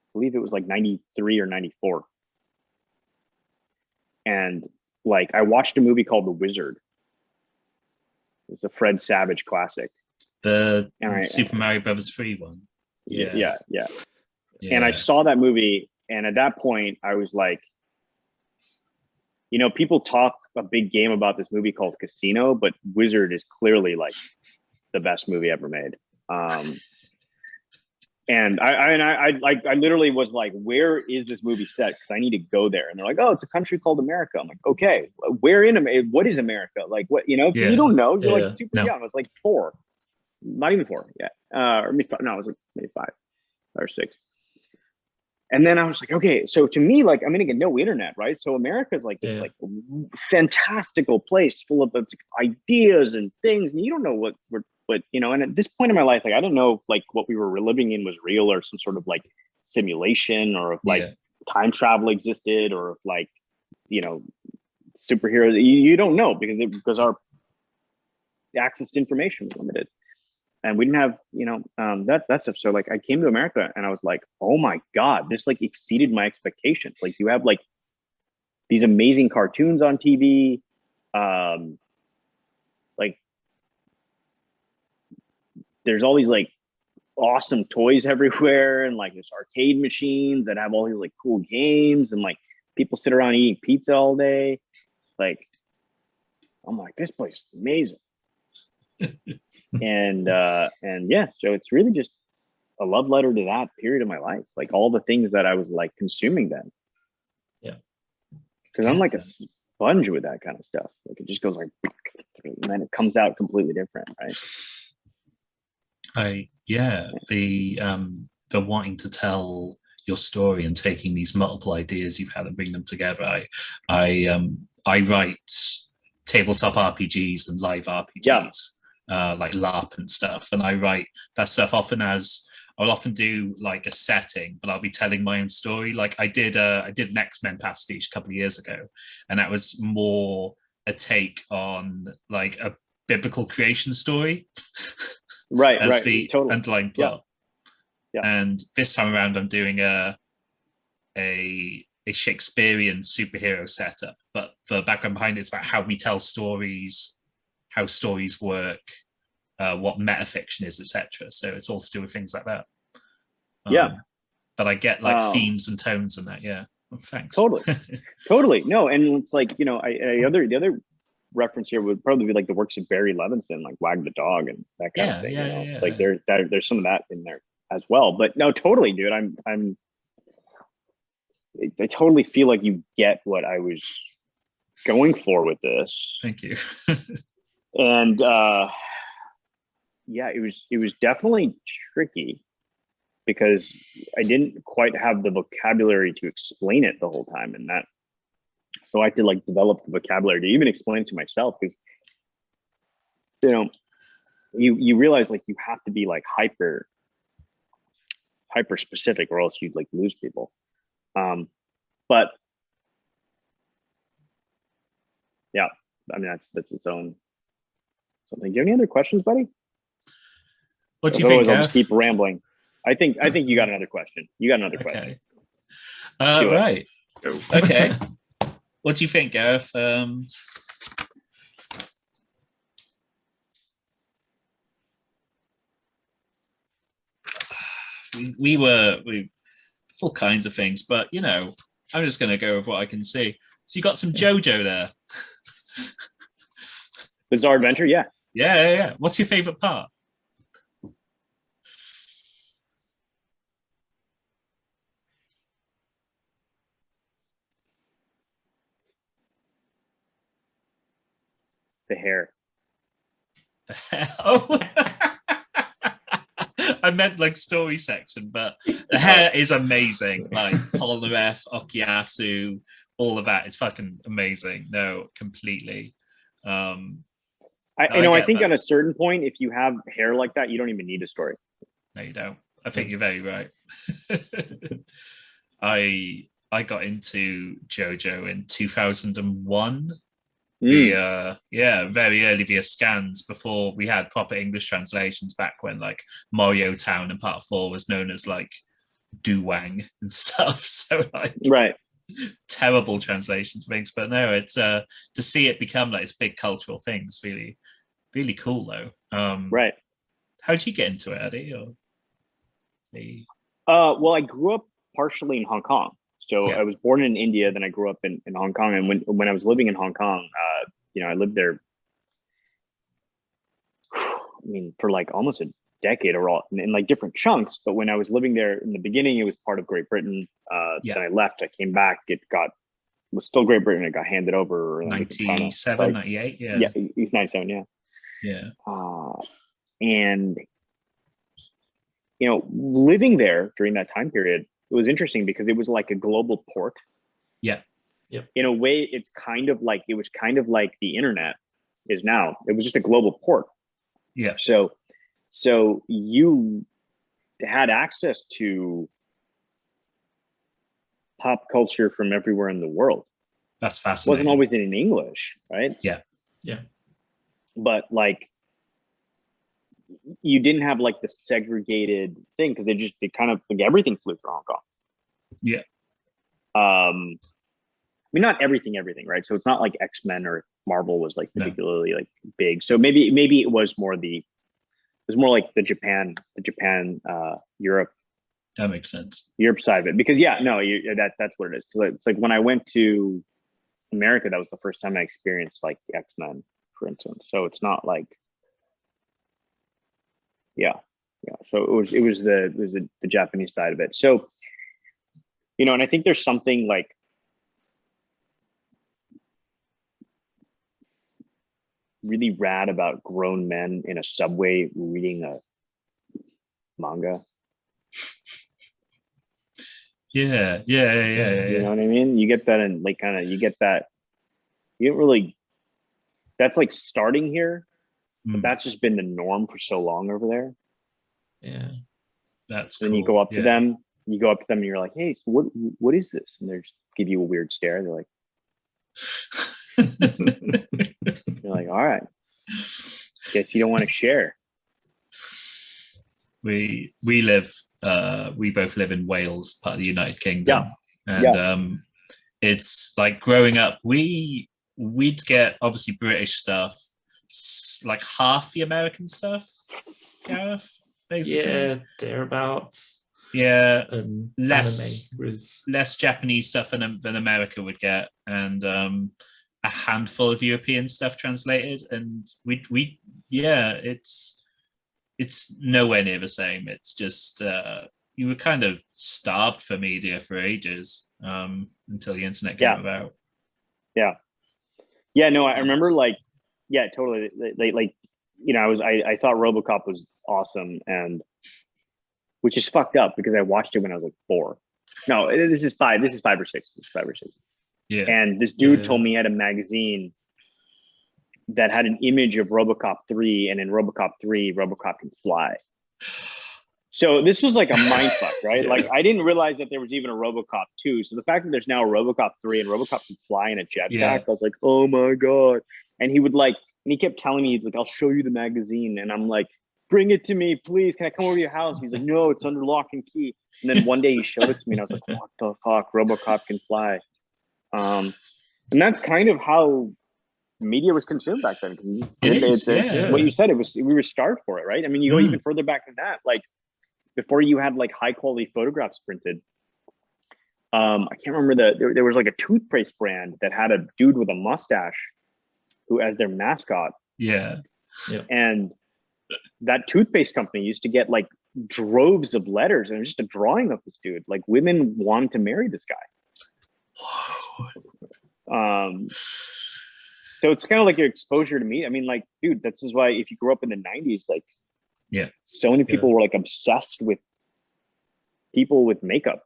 I believe it was 93 or 94. And I watched a movie called The Wizard. It's a Fred Savage classic. The Super Mario Brothers 3 one. Yeah. And I saw that movie, and at that point I was people talk a big game about this movie called Casino, but Wizard is clearly the best movie ever made. And I literally was where is this movie set? Because I need to go there. And they're like, oh, it's a country called America. I'm like, okay, where in America? What is America? What, you don't know. You're super young. I was 4, not even 4 yet. Or maybe 5. No, I was maybe 5 or 6. And then I was okay, so to me, I'm gonna get no internet, right? So America's this fantastical place full of ideas and things, and you don't know what but and at this point in my life, like I didn't know if like what we were living in was real or some sort of like simulation, or if like time travel existed, or if like superheroes. You don't know because our access to information was limited, and we didn't have that stuff. So like I came to America and I was like, oh my god, this like exceeded my expectations. Like you have like these amazing cartoons on TV, like there's all these like awesome toys everywhere, and like there's arcade machines that have all these like cool games, and like people sit around eating pizza all day. Like I'm like, this place is amazing. and yeah, so it's really just a love letter to that period of my life, like all the things that I was like consuming then. Yeah, because I'm like a sponge with that kind of stuff. Like it just goes like, and then it comes out completely different, right? The wanting to tell your story and taking these multiple ideas you've had and bring them together. I write tabletop RPGs and live RPGs, like LARP and stuff, and I write that stuff often as I'll often do like a setting, but I'll be telling my own story. Like I did an X-Men pastiche a couple of years ago, and that was more a take on like a biblical creation story. Right, as right, the totally. underlying plot. Yeah. And this time around, I'm doing a Shakespearean superhero setup, but the background behind it is about how we tell stories, how stories work, what metafiction is, etc. So it's all to do with things like that. But I get like themes and tones and that. Yeah, thanks. Totally. No, and it's like the other reference here would probably be like the works of Barry Levinson, like Wag the Dog and that kind of thing. It's like there's some of that in there as well. But no, totally, dude. I totally feel like you get what I was going for with this. Thank you. And it was definitely tricky because I didn't quite have the vocabulary to explain it the whole time, and that. So I had to like develop the vocabulary to even explain it to myself, because you realize like you have to be like hyper specific, or else you'd like lose people. But yeah, I mean that's its own something. Do you have any other questions, buddy? What do you think? I'll just keep rambling. I think you got another question. Question. Right. Okay. What do you think, Gareth? We all kinds of things, but I'm just going to go with what I can see. So you got some JoJo there. Bizarre Adventure, yeah. Yeah. What's your favorite part? The hair. Oh. I meant like story section, but the hair is amazing. Like Polnareff, Okiasu, all of that is fucking amazing. No, completely. I think on a certain point, if you have hair like that, you don't even need a story. No, you don't. I think you're very right. I got into JoJo in 2001. Very early via scans, before we had proper English translations, back when like Mario Town and Part 4 was known as like Duwang and stuff. So like terrible translations things, but no, it's to see it become like this big cultural thing is really, really cool though. Right. How did you get into it, Adi? Well, I grew up partially in Hong Kong. So I was born in India, then I grew up in Hong Kong. And when I was living in Hong Kong, I lived there, for like almost a decade or all in like different chunks. But when I was living there in the beginning, it was part of Great Britain. Then I left, I came back, was still Great Britain. It got handed over. 97, 98, yeah. Yeah, it's 97, yeah. Yeah. And, living there during that time period, it was interesting because it was like a global port. Yeah. In a way, it was kind of like the internet is now. It was just a global port. Yeah. So you had access to pop culture from everywhere in the world. That's It fascinating. wasn't always in English, right? Yeah. But like, you didn't have like the segregated thing because they kind of like everything flew through Hong Kong. Yeah. I mean, not everything, right? So it's not like X-Men or Marvel was like particularly like big. So maybe it was more like the Japan, Europe. That makes sense. Europe side of it, because that's what it is. Because it's like when I went to America, that was the first time I experienced like the X-Men, for instance. So it's not like, So it was the Japanese side of it. So, and I think there's something like really rad about grown men in a subway reading a manga. Yeah. You know what I mean? You get that, and like kind of you get that. You don't really. That's like starting here, but that's just been the norm for so long over there. Yeah, that's. And cool. You go up to them. And you're like, "Hey, so what is this?" And they just give you a weird stare. They're like, "You're like, all right, guess you don't want to share." We both live in Wales, part of the United Kingdom, and it's like growing up. We'd get obviously British stuff, like half the American stuff, Gareth, basically. Yeah, thereabouts. Yeah, And less was Japanese stuff than America would get, and a handful of European stuff translated, and it's nowhere near the same. It's just you were kind of starved for media for ages until the internet came about. No, I remember totally. I thought RoboCop was awesome, and which is fucked up because I watched it when I was like 4. No, this is 5. This is 5 or 6. Yeah. And this dude told me he had a magazine that had an image of RoboCop 3, and in RoboCop 3, RoboCop can fly. So this was like a mindfuck, right? Like I didn't realize that there was even a RoboCop 2. So the fact that there's now a RoboCop 3 and RoboCop can fly in a jetpack, I was like, oh my god! And he kept telling me, he's like, I'll show you the magazine, and I'm like, bring it to me, please. Can I come over to your house? He's like, no, it's under lock and key. And then one day he showed it to me, and I was like, what the fuck? RoboCop can fly. And that's kind of how media was consumed back then. What you said, we were starved for it, right? I mean, you go even further back than that, like before you had like high quality photographs printed. I can't remember there was like a toothpaste brand that had a dude with a mustache who as their mascot. Yeah. And that toothpaste company used to get like droves of letters, and it was just a drawing of this dude. Like women wanted to marry this guy. So it's kind of like your exposure to me. I mean, like, dude, this is why if you grew up in the 90s, like, so many people were like obsessed with people with makeup,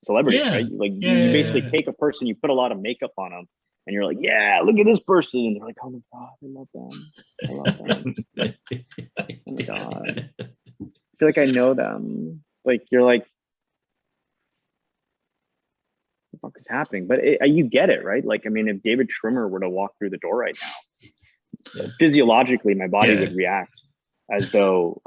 celebrities, right? Like you basically take a person, you put a lot of makeup on them, and you're like, yeah, look at this person, and they're like, oh my god, I love them. Oh my god, I feel like I know them. Like you're like, what the fuck is happening? But you get it, right? Like, I mean, if David Schwimmer were to walk through the door right now, physiologically, my body would react as though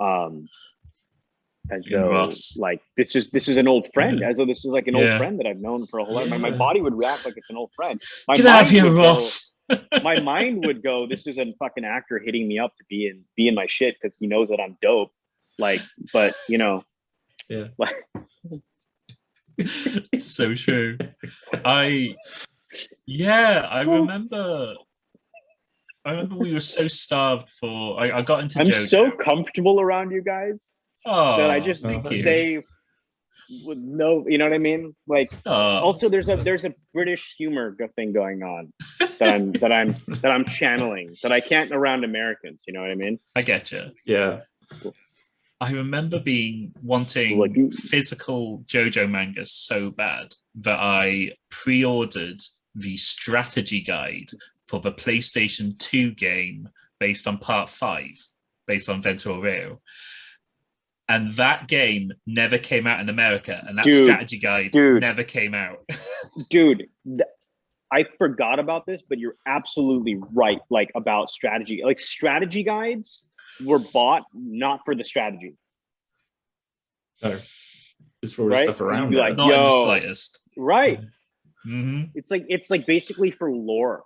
like this is an old friend, as though this is like an old friend that I've known for a whole life. My body would react like it's an old friend. Get out of here, Ross. My mind would go, this is a fucking actor hitting me up to be in my shit because he knows that I'm dope. Like, but like. It's so true. I remember we were so starved for. I got into. I'm JoJo. so comfortable around you guys that I just say with no, you know what I mean? Like, also there's a British humor thing going on that I'm channeling that I can't around Americans. You know what I mean? I get you. Yeah. Cool. I remember wanting physical JoJo manga so bad that I pre-ordered the strategy guide for the PlayStation 2 game based on Part 5 based on Ventura Rio. And that game never came out in America, and that strategy guide never came out. Dude, I forgot about this, but you're absolutely right. Like about strategy, like strategy guides were bought not for the strategy. No, it's for stuff around it. Like, not in the slightest. Right. Mm-hmm. It's like basically for lore.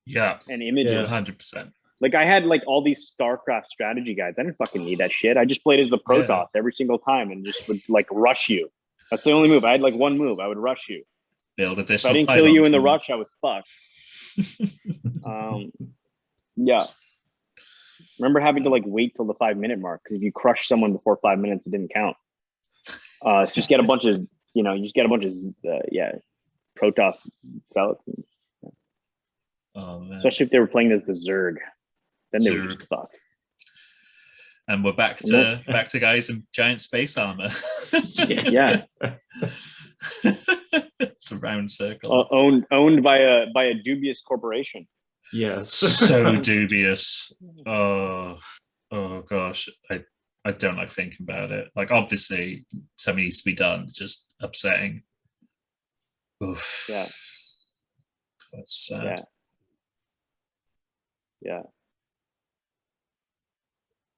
Yeah. And images. 100%. Like I had like all these StarCraft strategy guides. I didn't fucking need that shit. I just played as the Protoss every single time and just would like rush you. That's the only move. I had like one move. I would rush you. Build additional. If I didn't kill you in the rush, I was fucked. Yeah. Remember having to like wait till the 5-minute mark because if you crush someone before 5 minutes, it didn't count. Just get a bunch of, Protoss skeletons. Oh, man. Especially if they were playing as the Zerg, then they were just fucked. And we're back to guys in giant space armor. Yeah. It's a round circle. Owned by a dubious corporation. Yes. So dubious. Oh gosh. I don't like thinking about it. Like obviously something needs to be done. It's just upsetting. Oof. Yeah. That's sad. Yeah.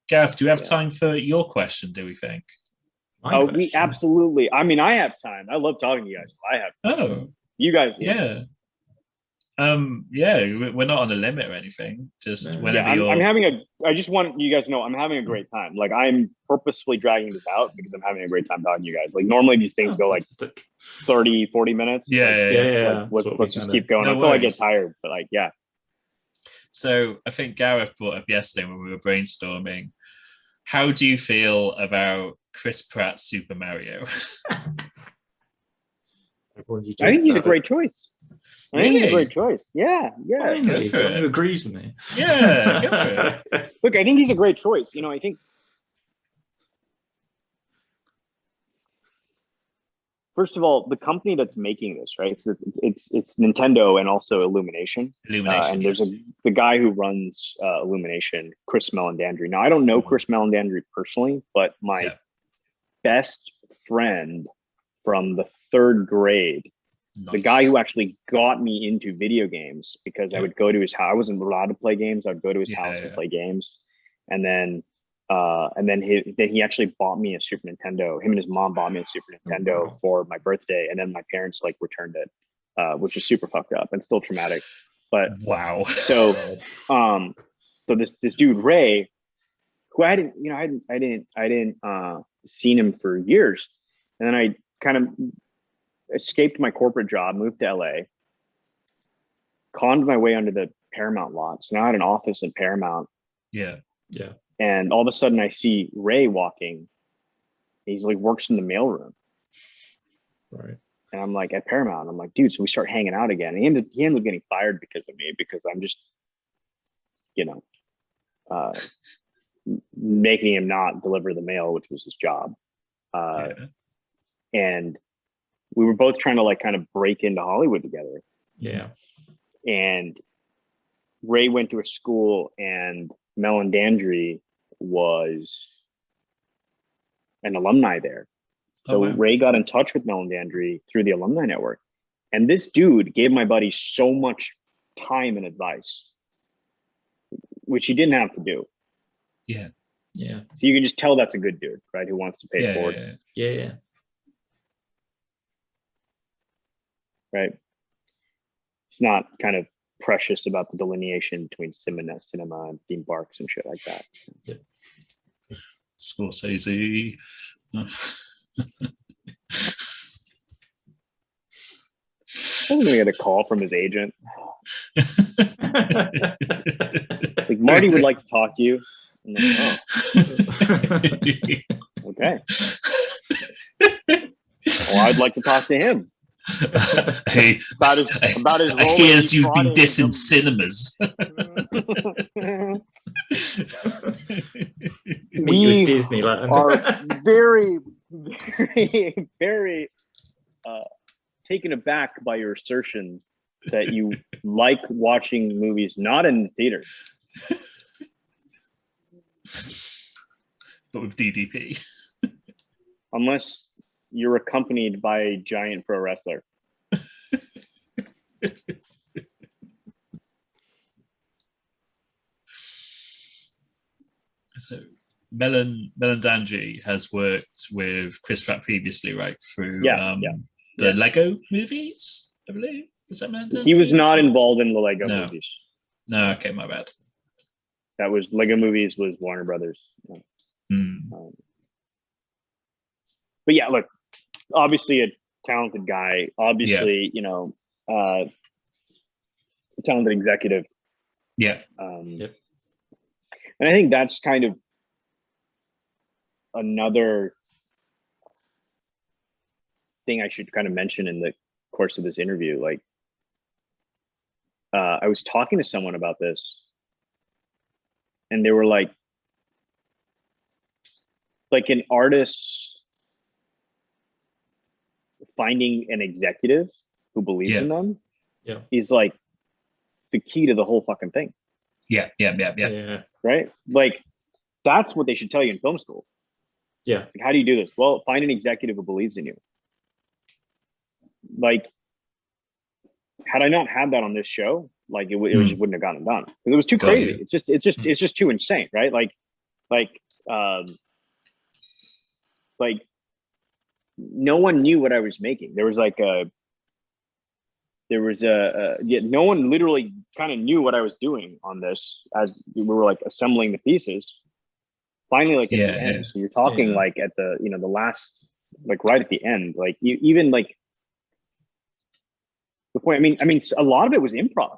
Gav, do you have time for your question, do we think? We absolutely. I mean, I have time. I love talking to you guys. I have time. Oh. You guys. Yeah. We're not on a limit or anything. Just whenever I just want you guys to know I'm having a great time. Like I'm purposefully dragging this out because I'm having a great time talking to you guys. Like normally these things go like 30, 40 minutes. Yeah. Let's just keep going until I get tired. But like, yeah. So I think Gareth brought up yesterday when we were brainstorming. How do you feel about Chris Pratt's Super Mario? I think he's a great choice. I think he's a great choice. Yeah. Finally, someone who agrees with me. Yeah, go for it. Look, I think he's a great choice. I think first of all, the company that's making this, right? It's Nintendo and also Illumination. And there's the guy who runs Illumination, Chris Melandandri. Now, I don't know Chris Melandandri personally, but my best friend from the 3rd grade, the guy who actually got me into video games, because I would go to his house. I wasn't allowed to play games. I'd go to his house and play games, and then he actually bought me a Super Nintendo. Him and his mom bought me a Super Nintendo for my birthday, and then my parents like returned it, which is super fucked up and still traumatic. But wow. So this dude Ray, who I hadn't seen him for years, and then I kind of escaped my corporate job, moved to LA, conned my way under the Paramount lot. So now I had an office in Paramount. Yeah. And all of a sudden I see Ray walking. He's like works in the mailroom. Right. And I'm like at Paramount. I'm like, dude, so we start hanging out again. And he ends up getting fired because of me, because I'm just, making him not deliver the mail, which was his job. And we were both trying to like kind of break into Hollywood together. Yeah. And Ray went to a school, and Melandandri was an alumni there. So Ray got in touch with Melandandri through the alumni network. And this dude gave my buddy so much time and advice, which he didn't have to do. Yeah. So you can just tell that's a good dude, right? Who wants to pay it forward. Yeah. Right. It's not kind of precious about the delineation between cinema and theme parks and shit like that. Yeah. Scorsese. I'm gonna get a call from his agent. Like, Marty would like to talk to you. I'm like, oh. Okay. Well, I'd like to talk to him. Hey, about his role. I hear you've been dissing cinemas. We Disneyland are very, very, very taken aback by your assertion that you like watching movies not in the theater. but with DDP. Unless you're accompanied by a giant pro wrestler. So Melandandri has worked with Chris Pratt previously, right? Through the Lego movies, I believe. Was that Melandandri? He was not involved in the Lego movies. No, okay, my bad. That was Lego movies was Warner Brothers. But yeah, look, obviously a talented guy, obviously, you know, a talented executive. Yeah. And I think that's kind of another thing I should kind of mention in the course of this interview. Like, I was talking to someone about this, and they were like an artist finding an executive who believes in them is like the key to the whole fucking thing. Yeah. Right? Like, that's what they should tell you in film school. Yeah. Like, how do you do this? Well, find an executive who believes in you. Like, had I not had that on this show, like it just wouldn't have gotten done. Because it was too crazy. It's just too insane, right? Like no one knew what I was making. There was no one literally kind of knew what I was doing on this as we were like assembling the pieces. Finally, like at the end, so you're talking like at the, you know, the last, like right at the end, like even like the point. I mean, a lot of it was improv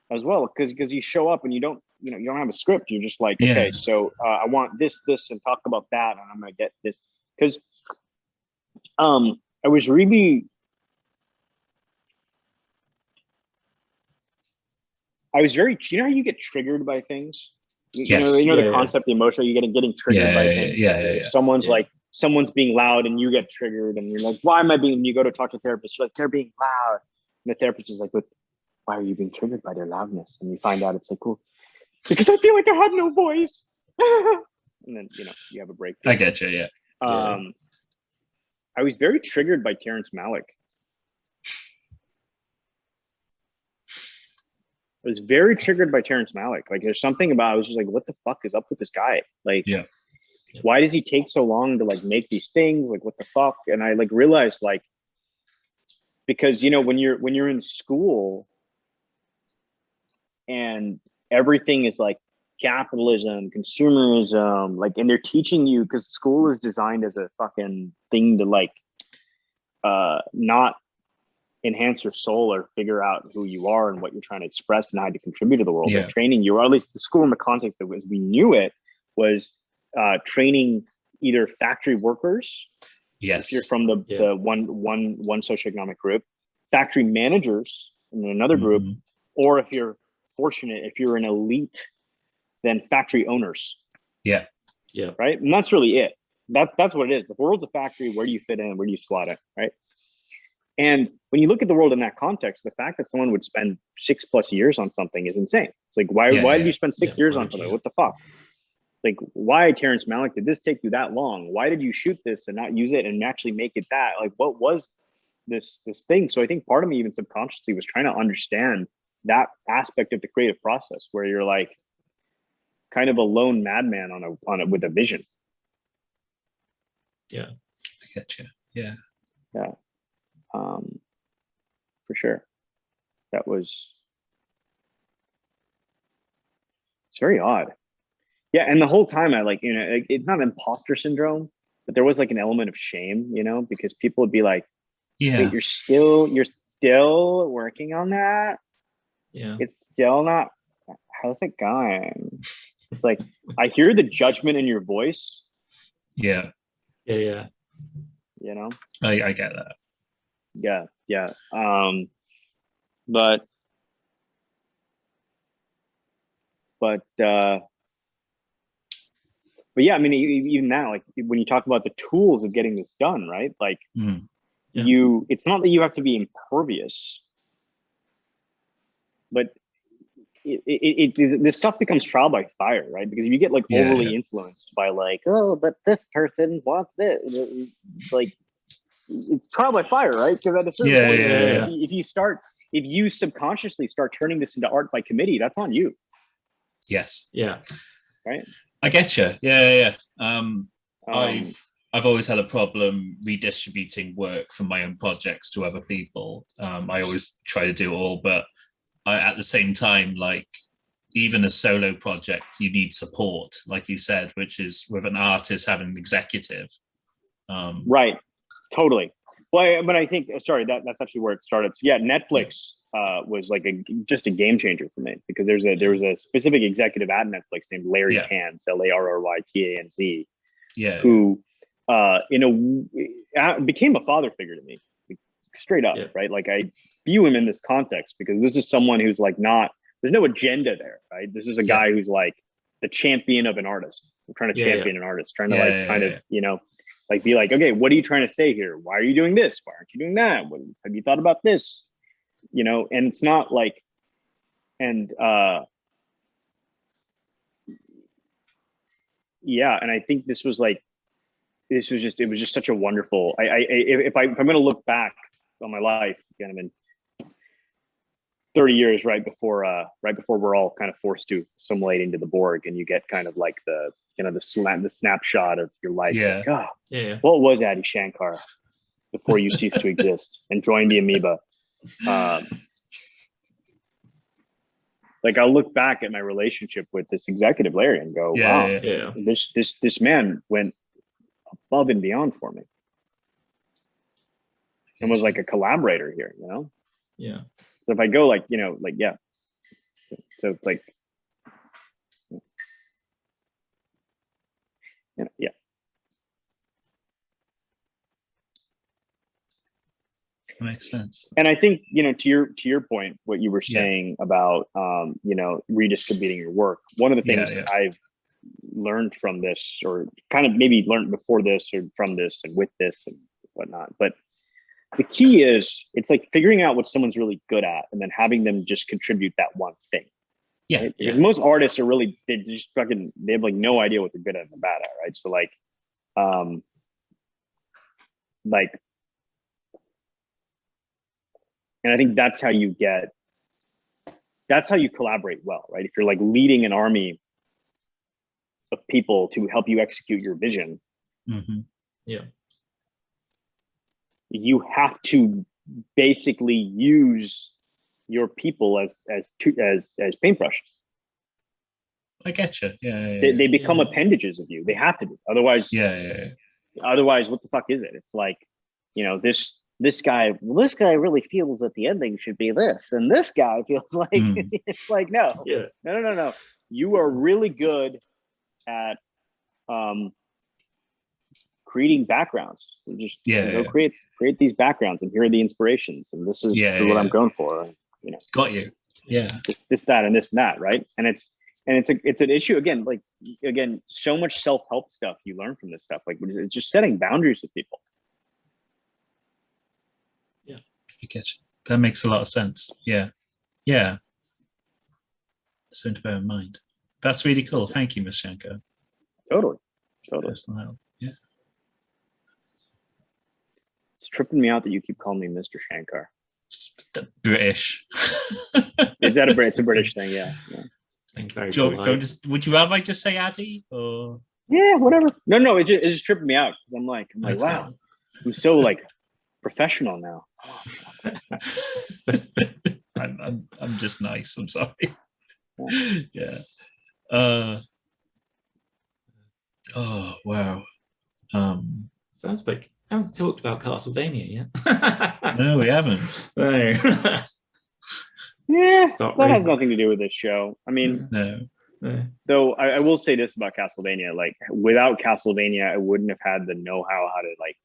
as well, because you show up and you don't have a script. You're just like, okay, so I want this, and talk about that, and I'm gonna get this. Because I was really, very, you know how you get triggered by things? You know the concept, the emotional, you getting triggered by things. Someone's being loud and you get triggered and you're like, why am I being, you go to talk to a therapist, you're like, they're being loud. And the therapist is like, but why are you being triggered by their loudness? And you find out it's like, cool, because I feel like I have no voice. And then, you know, you have a break. I get you, I was very triggered by Terrence Malick. I was very triggered by Terrence Malick. Like, there's something about, I was just like, what the fuck is up with this guy? Like, why does he take so long to like make these things? Like, what the fuck? And I like realized, like, because, you know, when you're in school and everything is like capitalism, consumerism, like, and they're teaching you, because school is designed as a fucking thing to like not enhance your soul or figure out who you are and what you're trying to express and how to contribute to the world. They're training you, or at least the school in the context that was, we knew it was training either factory workers, if you're from the one socioeconomic group, factory managers in another group, or if you're fortunate, if you're an elite, then factory owners. Right. And that's really it. That's what it is. The world's a factory. Where do you fit in? Where do you slot in? Right. And when you look at the world in that context, the fact that someone would spend 6+ years on something is insane. It's like, why did you spend 6 years on something? What the fuck? Like, why, Terrence Malick, did this take you that long? Why did you shoot this and not use it and actually make it that? Like, what was this thing? So I think part of me, even subconsciously, was trying to understand that aspect of the creative process, where you're like kind of a lone madman on a with a vision. I get you. Yeah. For sure. It's very odd. Yeah, and the whole time I like, you know, it's not imposter syndrome, but there was like an element of shame, you know, because people would be like, wait, you're still working on that? It's still not, how's it going? It's like, I hear the judgment in your voice. You know? I get that. But yeah, I mean, even now, like when you talk about the tools of getting this done, right? Like it's not that you have to be impervious, but this stuff becomes trial by fire, right? Because if you get like overly influenced by like, oh, but this person wants this, it's like it's trial by fire, right? Because at a certain point, if you subconsciously start turning this into art by committee, that's on you. Yes. Yeah. Right. I get you. Yeah. I've always had a problem redistributing work from my own projects to other people. I always try to do it all, but at the same time, like even a solo project, you need support, like you said, which is with an artist having an executive. Right. Totally. Well, but I think, sorry, that's actually where it started. So yeah, Netflix was like just a game changer for me, because there was a specific executive at Netflix named Larry Tanz, Larrytanz, who became a father figure to me, straight up, right? Like I view him in this context because this is someone who's like there's no agenda there, right? This is a guy who's like the champion of an artist. I'm trying to champion an artist, trying to like be like, okay, what are you trying to say here? Why are you doing this? Why aren't you doing that? Have you thought about this? And it's not like, and and I think it was just such a wonderful, if I'm going to look back on my life, kind of in 30 years, right before we're all kind of forced to assimilate into the Borg, and you get kind of like the snapshot of your life. What was Adi Shankar before you ceased to exist and joined the amoeba? Like I'll look back at my relationship with this executive Larry and go, this man went above and beyond for me and was like a collaborator here, So if I go so it's like, makes sense. And I think, to your point, what you were saying about, redistributing your work, one of the things that I've learned from this, or kind of maybe learned before this or from this and with this and whatnot, but the key is it's like figuring out what someone's really good at and then having them just contribute that one thing. Right? Because most artists are really, they have like no idea what they're good at and bad at, right? So and I think that's how you collaborate well, right? If you're like leading an army of people to help you execute your vision, you have to basically use your people as paintbrushes. I get you. They become appendages of you. They have to be. Otherwise, otherwise, what the fuck is it? It's like, this guy really feels that the ending should be this, and this guy feels like it's like no. You are really good at creating backgrounds. Just go create these backgrounds, and here are the inspirations, and this is what I'm going for. Got you. Yeah. This, that, and this and that, right? And it's an issue again. So much self-help stuff you learn from this stuff. Like it's just setting boundaries with people. I guess that makes a lot of sense. Yeah. Something to bear in mind. That's really cool. Thank you, Ms. Shankar. Totally. Personal help. Yeah. It's tripping me out that you keep calling me Mr. Shankar. The British. It's a British thing, yeah. Would you rather I just say Adi or? Yeah, whatever. No, it's just tripping me out because I'm like, wow, I'm so like professional now. I'm just nice. I'm sorry. Yeah. Oh wow. Sounds like I haven't talked about Castlevania yet. No, we haven't. No. That has nothing to do with this show. I mean, no. Though I will say this about Castlevania: like without Castlevania, I wouldn't have had the know-how how to like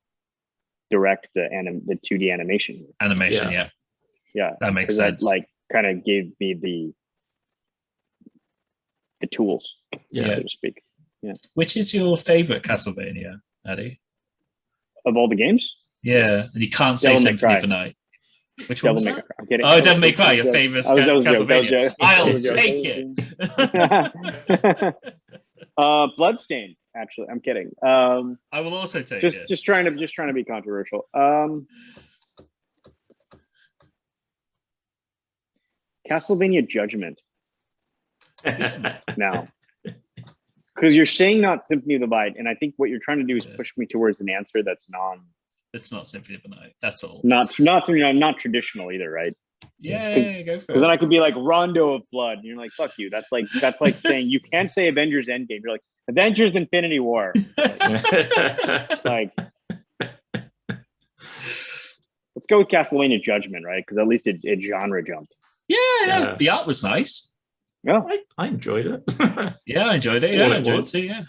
direct the 2D animation. Yeah, that makes sense. That like kind of gave me the tools, so to speak. Yeah. Which is your favorite Castlevania, Adi? Of all the games? Yeah, and you can't say Symphony of the Night. Which one was that? kidding. Oh, Devil May Cry, your favorite That was a joke. That was a Castlevania. joke. I'll That was a take joke. it. Bloodstained. Actually, I'm kidding. I will also take it. Just trying to be controversial. Castlevania Judgment. Now, because you're saying not Symphony of the Night, and I think what you're trying to do is push me towards an answer that's It's not Symphony of the Night. That's all. not traditional either, right? Yeah, go for it. Because then I could be like Rondo of Blood, and you're like, fuck you. That's like saying you can't say Avengers Endgame. You're like Avengers Infinity War. Like, let's go with Castlevania Judgment, right? Because at least it genre jumped. Yeah. The art was nice. Yeah, I enjoyed it. Yeah, I enjoyed it. Yeah, All I it enjoyed it was. too. Yeah,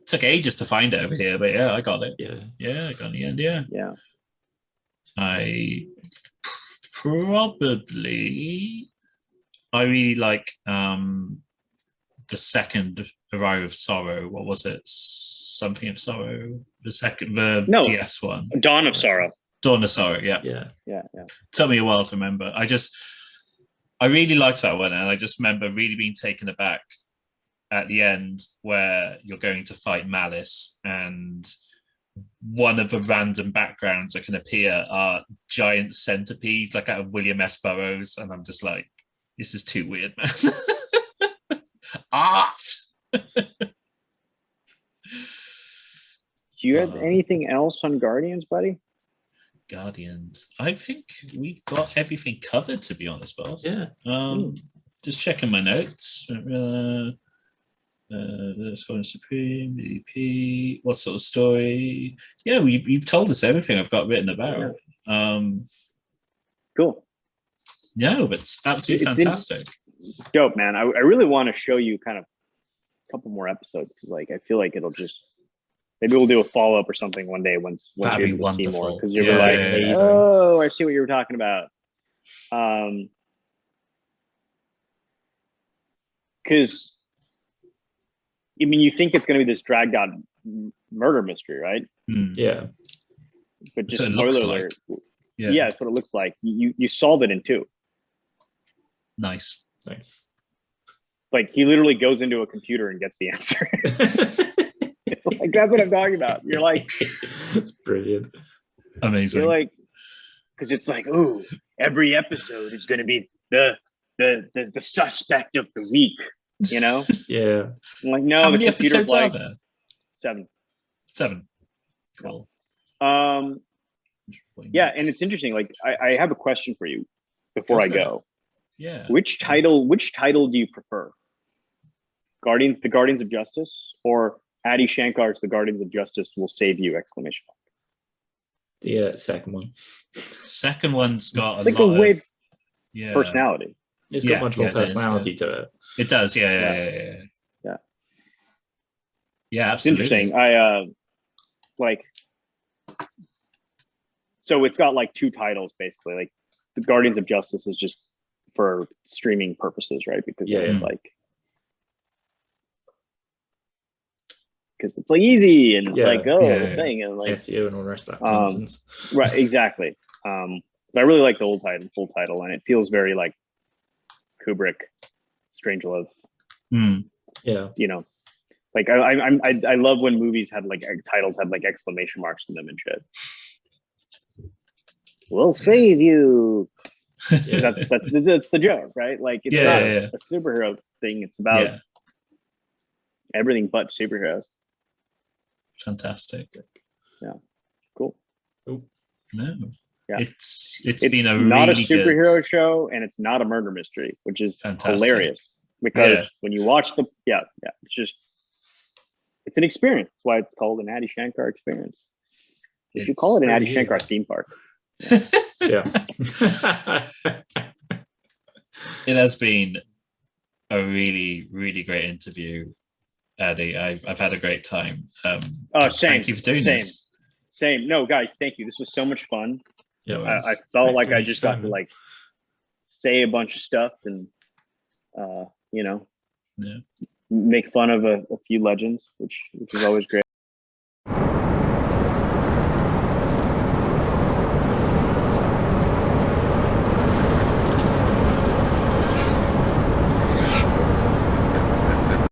took ages to find it over here, but yeah, I got it. Yeah. Yeah, I got it in the end. Yeah, yeah. I really like the second Arrival of Sorrow. What was it? Something of Sorrow. The DS one. Dawn of Sorrow. Dawn of Sorrow. Yeah. Took me a while to remember. I really liked that one, and I just remember really being taken aback at the end where you're going to fight Malice, and one of the random backgrounds that can appear are giant centipedes, like out of William S. Burroughs, and I'm just like, this is too weird, man. Art. Do you have anything else on Guardians, buddy? Guardians. I think we've got everything covered, to be honest, boss. Yeah. Just checking my notes. Scoring Supreme, EP, what sort of story? Yeah, you've told us everything I've got written about. Cool. No, but it's absolutely fantastic. Dope, man. I really want to show you kind of a couple more episodes, because like I feel like it'll just, maybe we'll do a follow-up or something one day once That'd you're be able to see more, wonderful. because you're like, oh, I see what you were talking about. Because I mean, you think it's going to be this dragged out murder mystery, right? Yeah. But just So it looks spoiler alert. Yeah, that's what it looks like. You solve it in 2. Nice. Like he literally goes into a computer and gets the answer. Like that's what I'm talking about. You're like, it's brilliant. Amazing. You're like, because it's like, oh, every episode is going to be the suspect of the week, you know? Yeah. I'm like, no, How the many computer's episodes like are there? 7. 7. Cool. Yeah, and it's interesting. Like, I have a question for you before I go. Yeah. Which title do you prefer? The Guardians of Justice, or Adi Shankar's The Guardians of Justice Will Save You! Exclamation mark. The second one. Second one's got a like lot of yeah. personality. It's got much more personality to it. It does, yeah. Yeah, absolutely. It's interesting. I like, so it's got like 2 titles basically. Like the Guardians of Justice is just for streaming purposes, right? Because it's like, because it's like easy and it's like the thing and like SEO and all the rest of that nonsense. Right, exactly. But I really like the full title, and it feels very like Kubrick, Strangelove. Yeah, you know, like I love when movies had like titles had like exclamation marks in them and shit. We'll save you. That's the joke, right? Like it's not a superhero thing. It's about everything but superheroes. Fantastic. Yeah. Cool. No. Yeah. It's been a not really a superhero good show, and it's not a murder mystery, which is hilarious. Because when you watch it's an experience. That's why it's called an Adi Shankar experience. You should call it an Adi Shankar theme park. Yeah. It has been a really, really great interview, Adi. I've had a great time. Same. Thank you for doing this. Same. No, guys, thank you. This was so much fun. Yeah, I felt like I just got to like say a bunch of stuff and make fun of a few legends, which is always great.